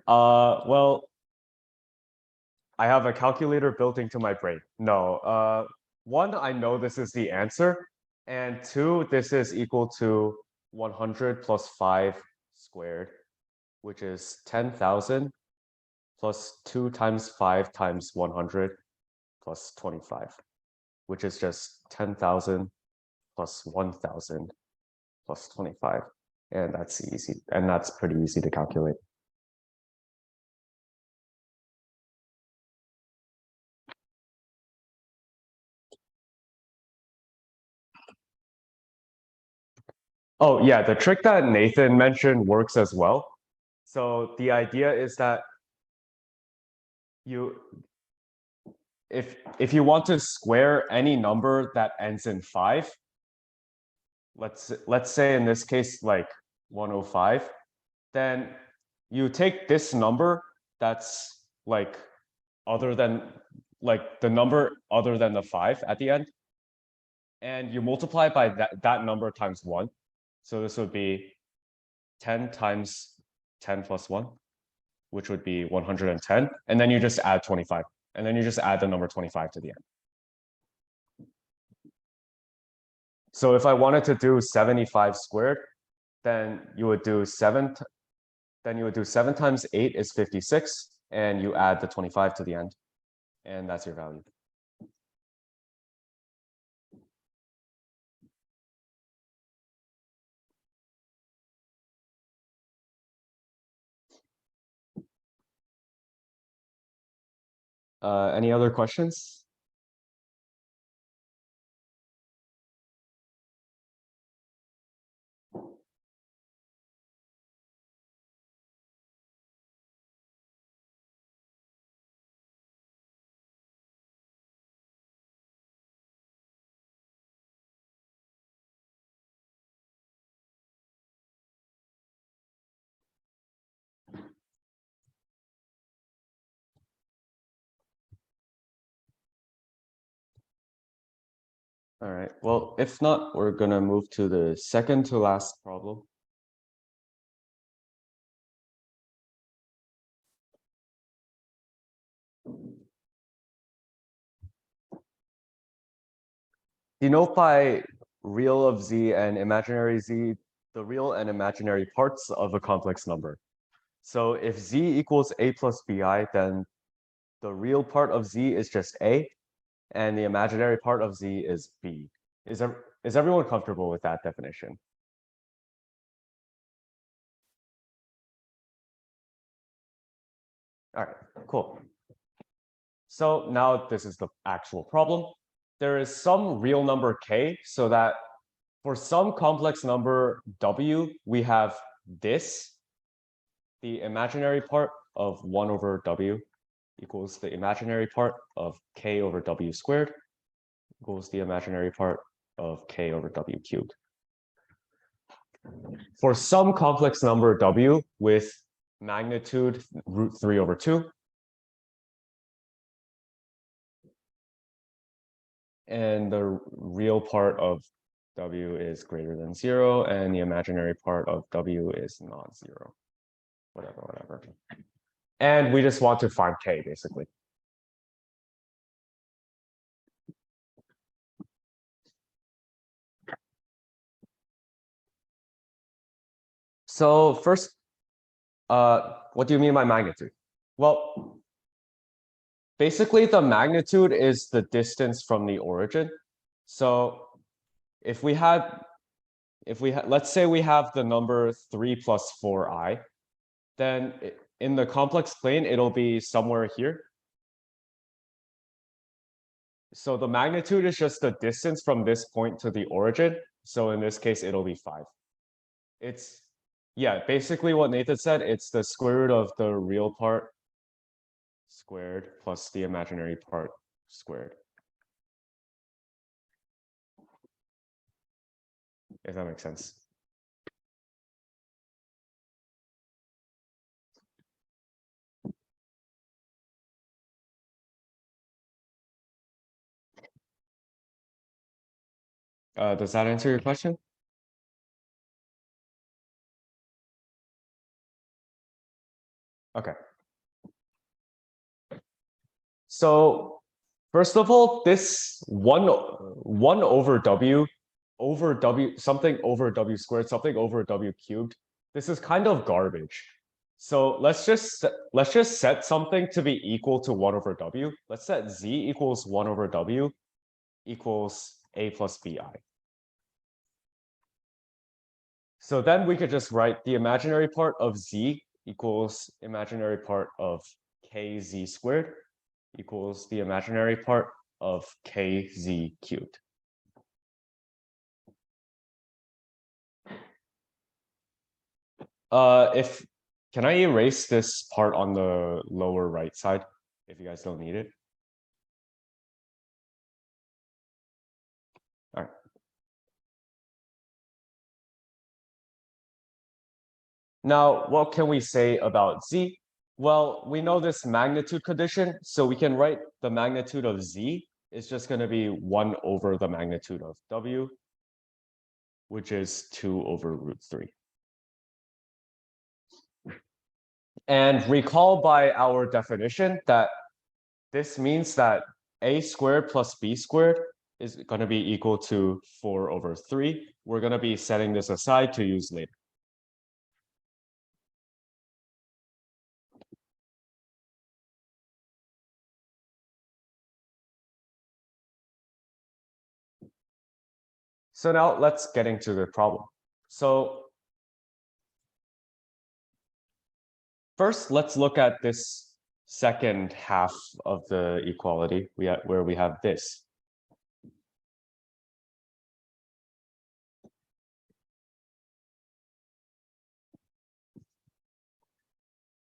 S1: Well, I have a calculator built into my brain. No, one, I know this is the answer, and two, this is equal to 100 plus 5 squared, which is 10,000 plus 2 times 5 times 100 plus 25, which is just 10,000 plus 1,000 plus 25. And that's easy, and that's pretty easy to calculate. Oh, yeah, the trick that Nathan mentioned works as well. So the idea is that if you want to square any number that ends in 5, let's say in this case like 105, then you take this number that's like other than like the number other than the 5 at the end, and you multiply by that number times 1. So this would be 10 times 10 plus 1, which would be 110, and then you just add 25, and then you just add the number 25 to the end. So if I wanted to do 75 squared, then you would do 7 times 8 is 56, and you add the 25 to the end, and that's your value. Any other questions? All right, well, if not, we're gonna move to the second to last problem. Denote by real of z and imaginary z the real and imaginary parts of a complex number. So if z equals a plus bi, then the real part of z is just a, and the imaginary part of z is b. Is everyone comfortable with that definition? All right, cool. So now this is the actual problem. There is some real number k, so that for some complex number w, we have this, the imaginary part of 1 over w equals the imaginary part of k over w squared equals the imaginary part of k over w cubed. For some complex number w with magnitude √3 over 2, and the real part of w is greater than 0, and the imaginary part of w is not 0. Whatever. And we just want to find k, basically. So first, what do you mean by magnitude? Well, basically the magnitude is the distance from the origin. So if we had, let's say we have the number 3 plus 4i, then in the complex plane, it'll be somewhere here. So the magnitude is just the distance from this point to the origin. So in this case, it'll be 5. It's, yeah, basically what Nathan said, it's the square root of the real part squared plus the imaginary part squared. If that makes sense. Does that answer your question? Okay. So first of all, this one over w something over w squared, something over w cubed, this is kind of garbage. So let's just set something to be equal to 1 over w. Let's set z equals 1 over w equals a plus bi. So then we could just write the imaginary part of z equals imaginary part of kz squared equals the imaginary part of kz cubed. Can I erase this part on the lower right side if you guys don't need it? All right. Now, what can we say about z? Well, we know this magnitude condition, so we can write the magnitude of z is just going to be 1 over the magnitude of w, which is 2 over √3. And recall by our definition that this means that a squared plus b squared is going to be equal to 4 over 3. We're going to be setting this aside to use later. So now let's get into the problem. So first, let's look at this second half of the equality, where we have this.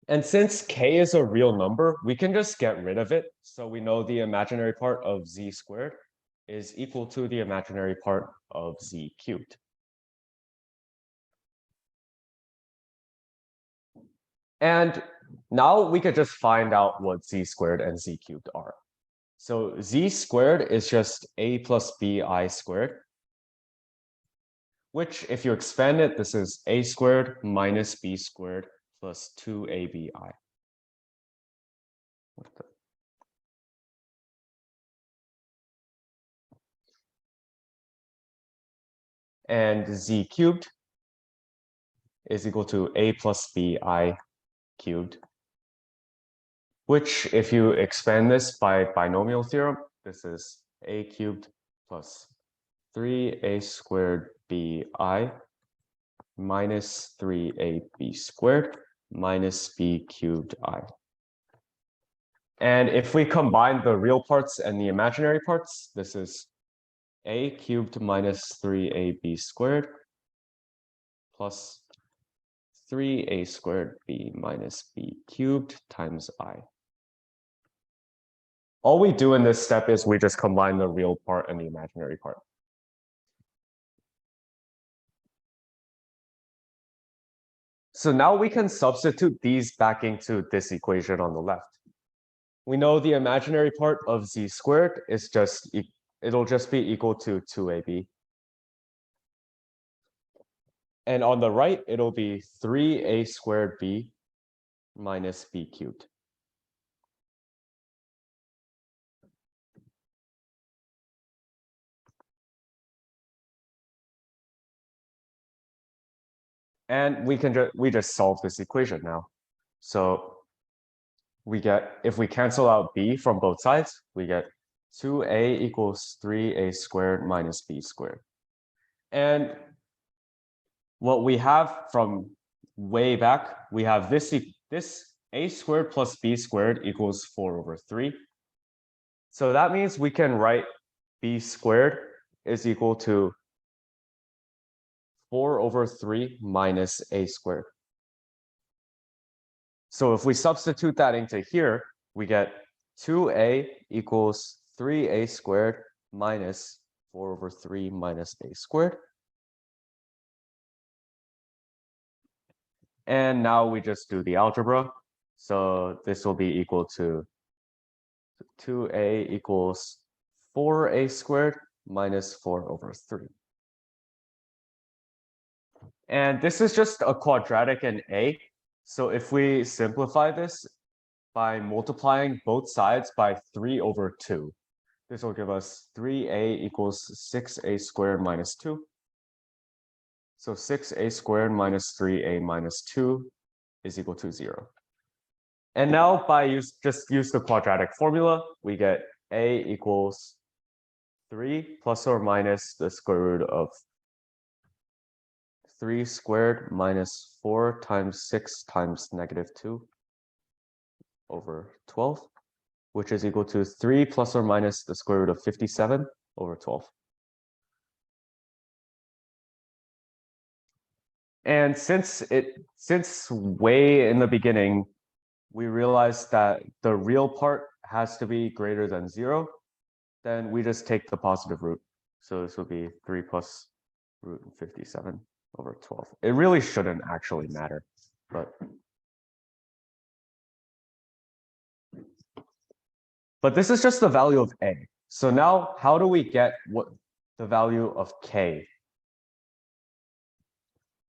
S1: And since k is a real number, we can just get rid of it. So we know the imaginary part of z squared is equal to the imaginary part of z cubed. And now we could just find out what z squared and z cubed are. So z squared is just a plus bi squared, which if you expand it, this is a squared minus b squared plus 2abi. And z cubed is equal to a plus bi cubed, which if you expand this by binomial theorem, this is a cubed plus 3a squared bi minus 3ab squared minus b cubed I. And if we combine the real parts and the imaginary parts, this is a cubed minus 3ab squared plus 3a squared b minus b cubed times I. All we do in this step is we just combine the real part and the imaginary part. So now we can substitute these back into this equation on the left. We know the imaginary part of z squared is just, it'll just be equal to 2ab. And on the right, it'll be 3a squared b minus b cubed. And we just solve this equation now. So we get, if we cancel out b from both sides, we get 2a equals 3a squared minus b squared. And what we have from way back, we have this a squared plus b squared equals 4/3. So that means we can write b squared is equal to 4/3 minus a squared. So if we substitute that into here, we get 2a equals 3a squared minus 4/3 minus a squared. And now we just do the algebra. So this will be equal to 2a equals 4a squared minus 4/3. And this is just a quadratic in a. So if we simplify this by multiplying both sides by 3/2, this will give us 3a equals 6a squared minus 2. So 6a squared minus 3a minus 2 is equal to 0. And now just use the quadratic formula, we get a equals 3 plus or minus the square root of 3 squared minus 4 times 6 times -2/12, which is equal to 3 plus or minus the square root of 57/12. And since way in the beginning, we realized that the real part has to be greater than 0, then we just take the positive root. So this will be 3 plus root 57/12. It really shouldn't actually matter, but this is just the value of a. So now how do we get what the value of k?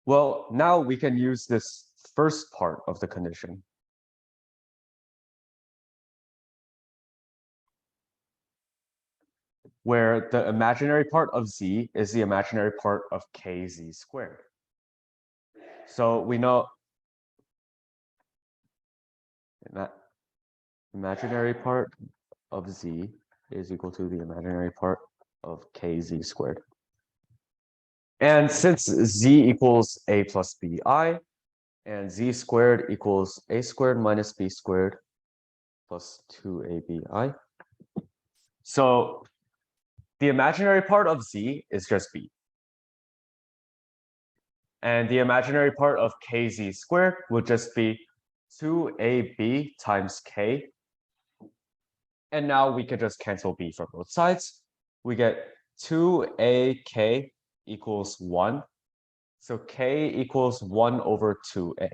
S1: Well, now we can use this first part of the condition. Where the imaginary part of z is the imaginary part of kz squared. So we know that imaginary part of z is equal to the imaginary part of kz squared. And since z equals a plus bi and z squared equals a squared minus b squared, plus 2abi. So the imaginary part of z is just b. And the imaginary part of kz squared would just be 2ab times k. And now we can just cancel b from both sides. We get 2ak equals 1. So k equals 1 over 2a.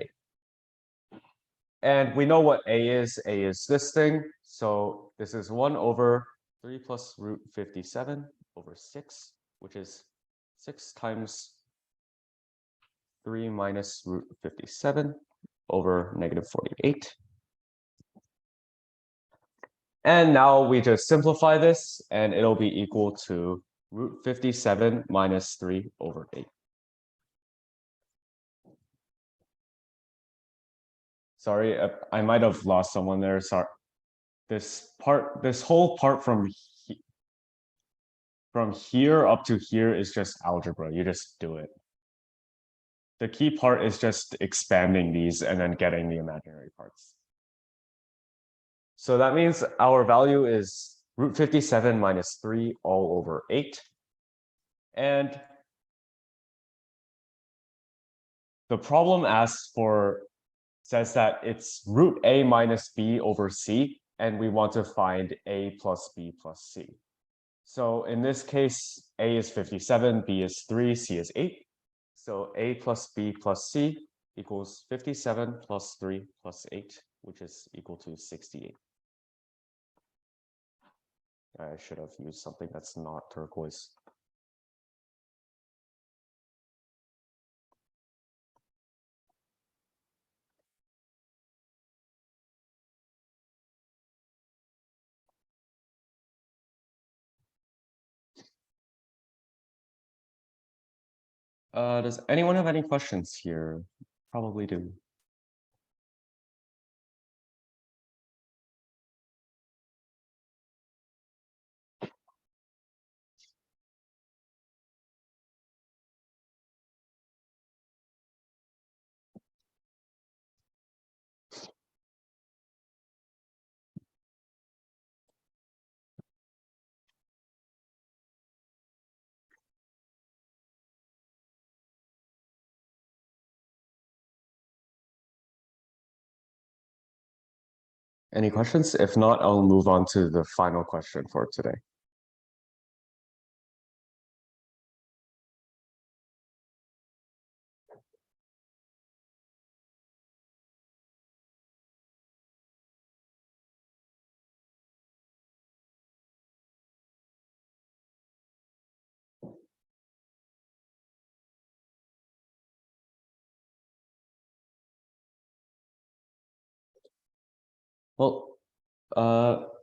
S1: And we know what a is. A is this thing. So this is 1 over 3 plus root 57 over 6, which is 6 times 3 minus root 57 over negative 48. And now we just simplify this, and it'll be equal to root 57 minus 3 over 8. Sorry, I might have lost someone there. Sorry. This whole part from here up to here is just algebra. You just do it. The key part is just expanding these and then getting the imaginary parts. So that means our value is root 57 minus 3 all over 8. And the problem says that it's root a minus b over c, and we want to find a plus b plus c. So in this case, a is 57, b is 3, c is 8. So a plus b plus c equals 57 plus 3 plus 8, which is equal to 68. I should have used something that's not turquoise. Does anyone have any questions here? Probably do. Any questions? If not, I'll move on to the final question for today. Well,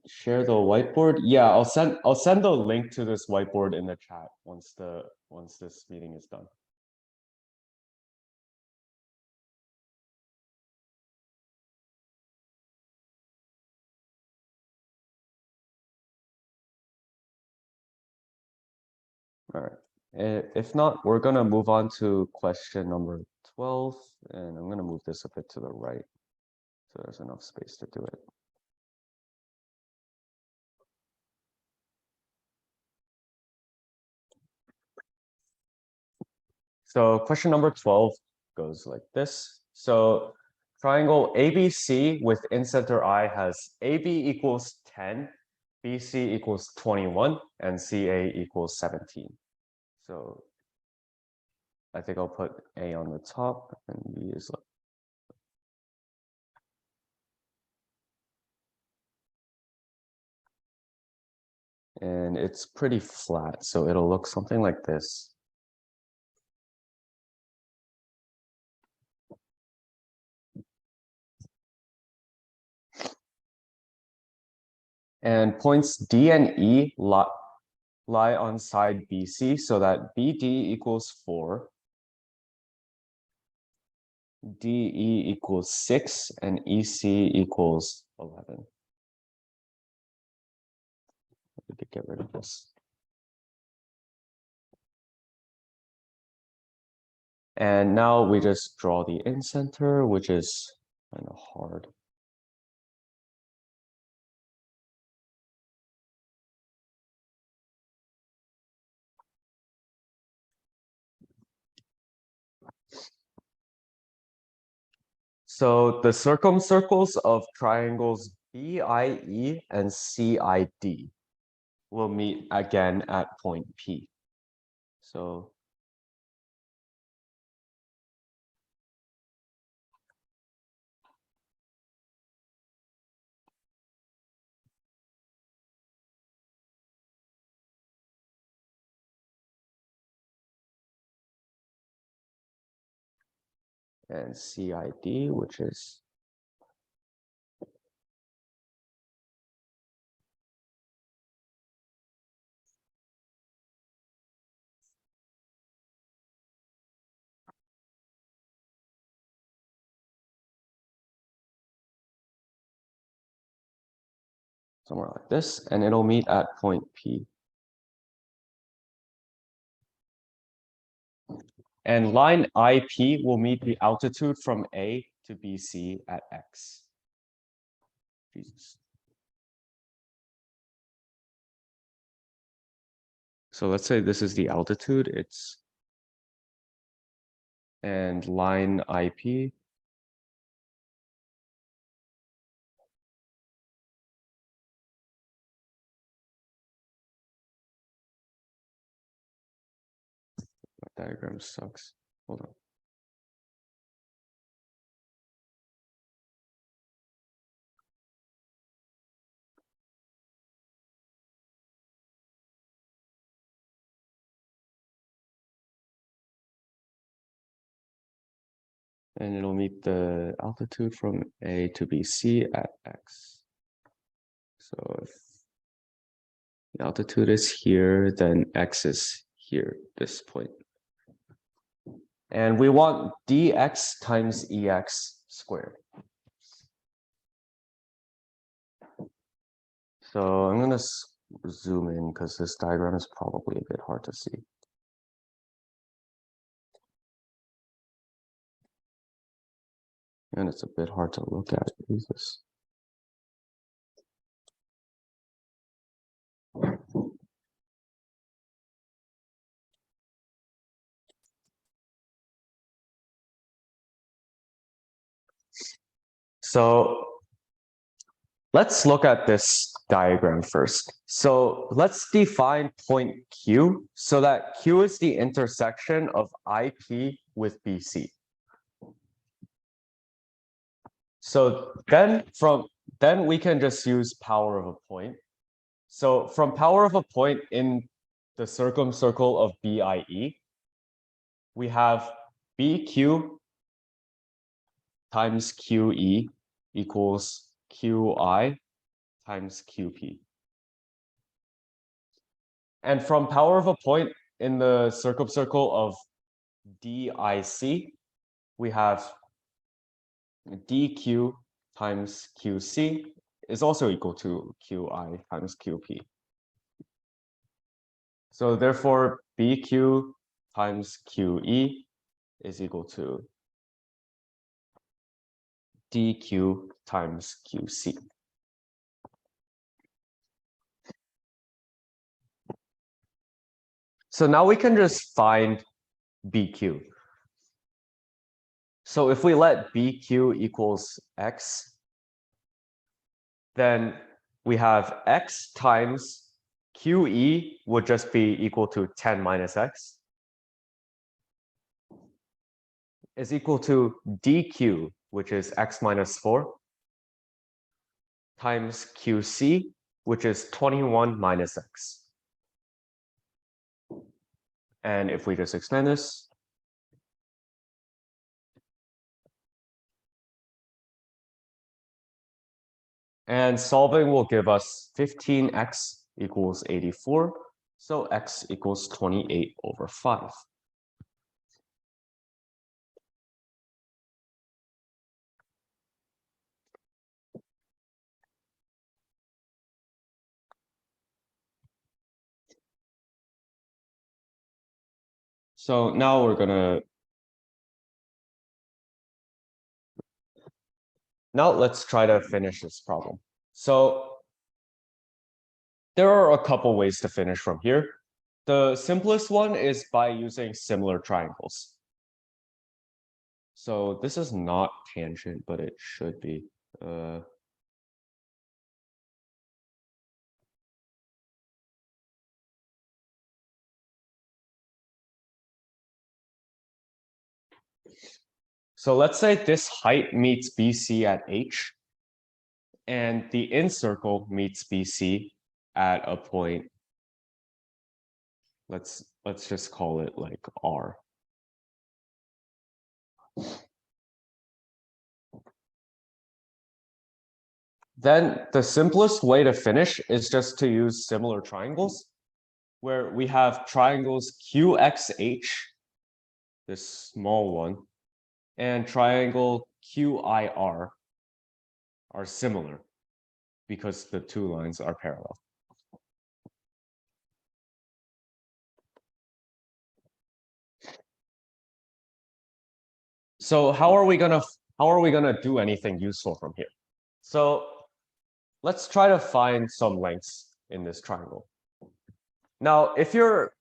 S1: share the whiteboard. Yeah, I'll send the link to this whiteboard in the chat once this meeting is done. All right. If not, we're gonna move on to question number 12, and I'm gonna move this a bit to the right, so there's enough space to do it. So question number 12 goes like this. So triangle ABC with incenter I has AB equals 10, BC equals 21, and CA equals 17. So I think I'll put A on the top and B is like. And it's pretty flat, so it'll look something like this. And points D and E lie on side BC, so that BD equals 4, DE equals 6, and EC equals 11. We could get rid of this. And now we just draw the incenter, which is kind of hard. So the circumcircles of triangles BIE and CID will meet again at point P. So and CID, which is somewhere like this, and it'll meet at point P. And line IP will meet the altitude from A to BC at X. Jesus. So let's say this is the altitude, and line IP my diagram sucks. Hold on. And it'll meet the altitude from A to BC at X. So if the altitude is here, then X is here, this point. And we want dx times ex squared. So I'm going to zoom in because this diagram is probably a bit hard to see. And it's a bit hard to look at. Jesus. So let's look at this diagram first. So let's define point Q so that Q is the intersection of IP with BC. So then we can just use power of a point. So from power of a point in the circumcircle of BIE, we have BQ times QE equals QI times QP. And from power of a point in the circumcircle of DIC, we have DQ times QC is also equal to QI times QP. So therefore, BQ times QE is equal to DQ times QC. So now we can just find BQ. So if we let BQ equals X, then we have X times QE would just be equal to 10 minus X is equal to DQ, which is X minus 4, times QC, which is 21 minus X. And if we just expand this, and solving will give us 15x equals 84. So x equals 28 over 5. So now let's try to finish this problem. So there are a couple ways to finish from here. The simplest one is by using similar triangles. So this is not tangent, but it should be. So let's say this height meets BC at H, and the incircle meets BC at a point. Let's just call it like R. Then the simplest way to finish is just to use similar triangles, where we have triangles QXH, this small one, and triangle QIR are similar because the two lines are parallel. So how are we gonna do anything useful from here? So let's try to find some lengths in this triangle. Now, if you're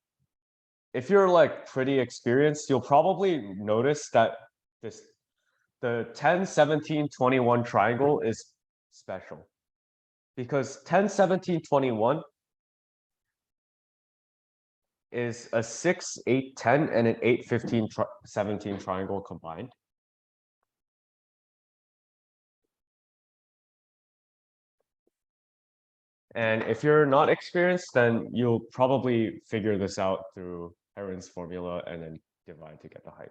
S1: like pretty experienced, you'll probably notice that the 10, 17, 21 triangle is special because 10, 17, 21 is a 6, 8, 10 and an 8, 15, 17 triangle combined. And if you're not experienced, then you'll probably figure this out through Heron's formula and then divide to get the height.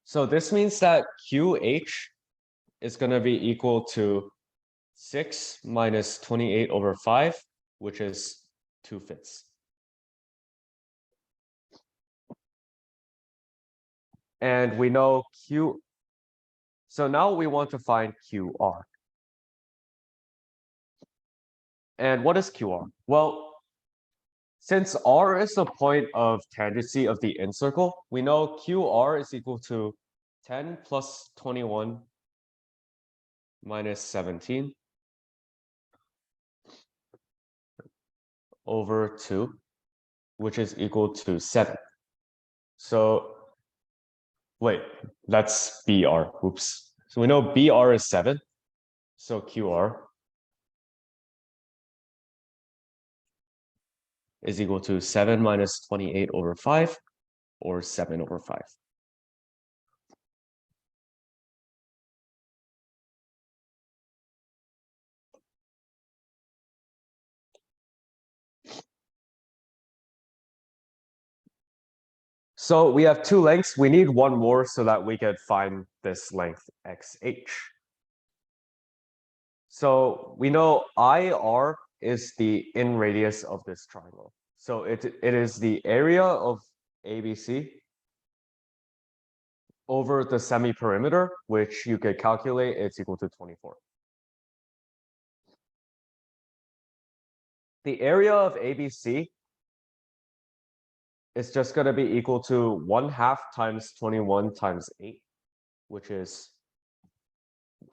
S1: So this means that QH is going to be equal to 6 minus 28 over 5, which is 2/5. And we know Q. So now we want to find QR. And what is QR? Well, since R is the point of tangency of the incircle, we know QR is equal to 10 plus 21 minus 17 over 2, which is equal to 7. So, wait, that's BR. Oops. So we know BR is 7. So QR is equal to 7 minus 28 over 5, or 7 over 5. So we have two lengths. We need one more so that we could find this length XH. So we know IR is the in radius of this triangle. So it is the area of ABC over the semi-perimeter, which you could calculate, it's equal to 24. The area of ABC is just going to be equal to 1/2 times 21 times 8, which is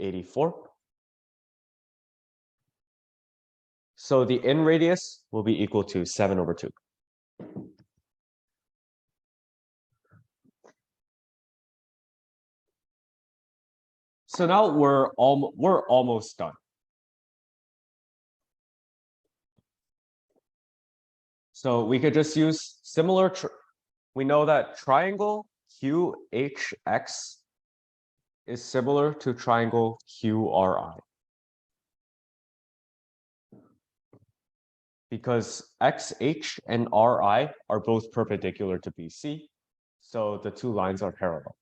S1: 84. So the in radius will be equal to 7 over 2. So now we're almost done. So we could just use similar. We know that triangle QHX is similar to triangle QRI. Because XH and RI are both perpendicular to BC, so the two lines are parallel.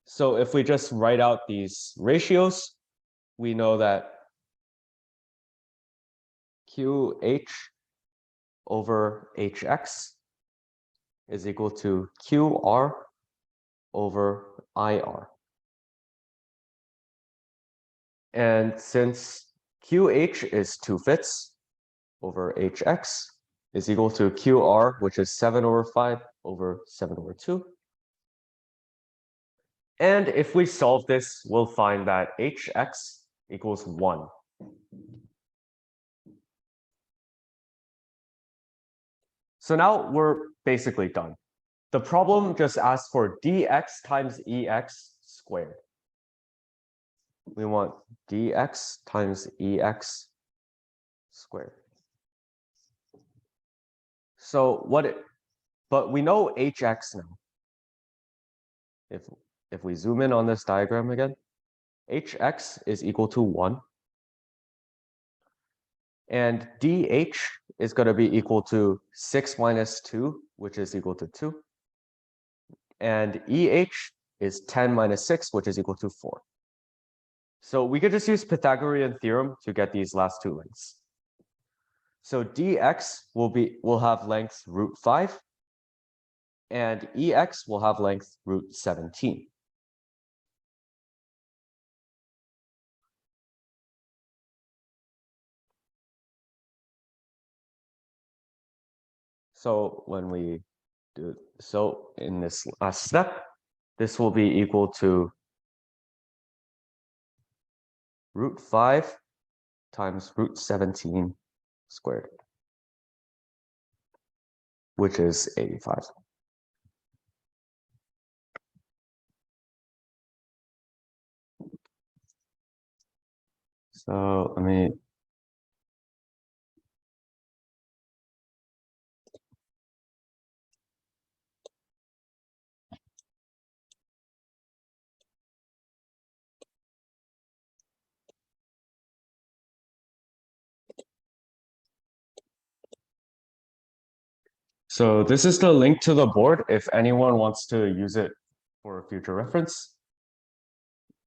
S1: So if we just write out these ratios, we know that QH over HX is equal to QR over IR. And since QH is 2/5 over HX is equal to QR, which is 7 over 5 over 7 over 2. And if we solve this, we'll find that HX equals 1. So now we're basically done. The problem just asks for dx times ex squared. We want dx times ex squared. So but we know hx now. If we zoom in on this diagram again, hx is equal to 1. And dh is going to be equal to 6 minus 2, which is equal to 2. And EH is 10 minus 6, which is equal to 4. So we could just use Pythagorean theorem to get these last two lengths. So dx will have length root 5, and ex will have length root 17. So when we do so in this last step, this will be equal to root 5 times root 17 squared, which is 85. So let me So this is the link to the board if anyone wants to use it for future reference.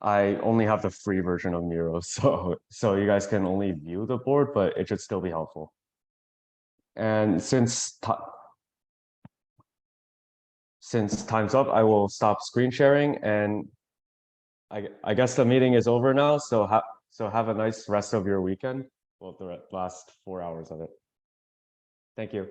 S1: I only have the free version of Miro, so you guys can only view the board, but it should still be helpful. And since time's up, I will stop screen sharing, and I guess the meeting is over now. So have a nice rest of your weekend. Well, the last 4 hours of it. Thank you.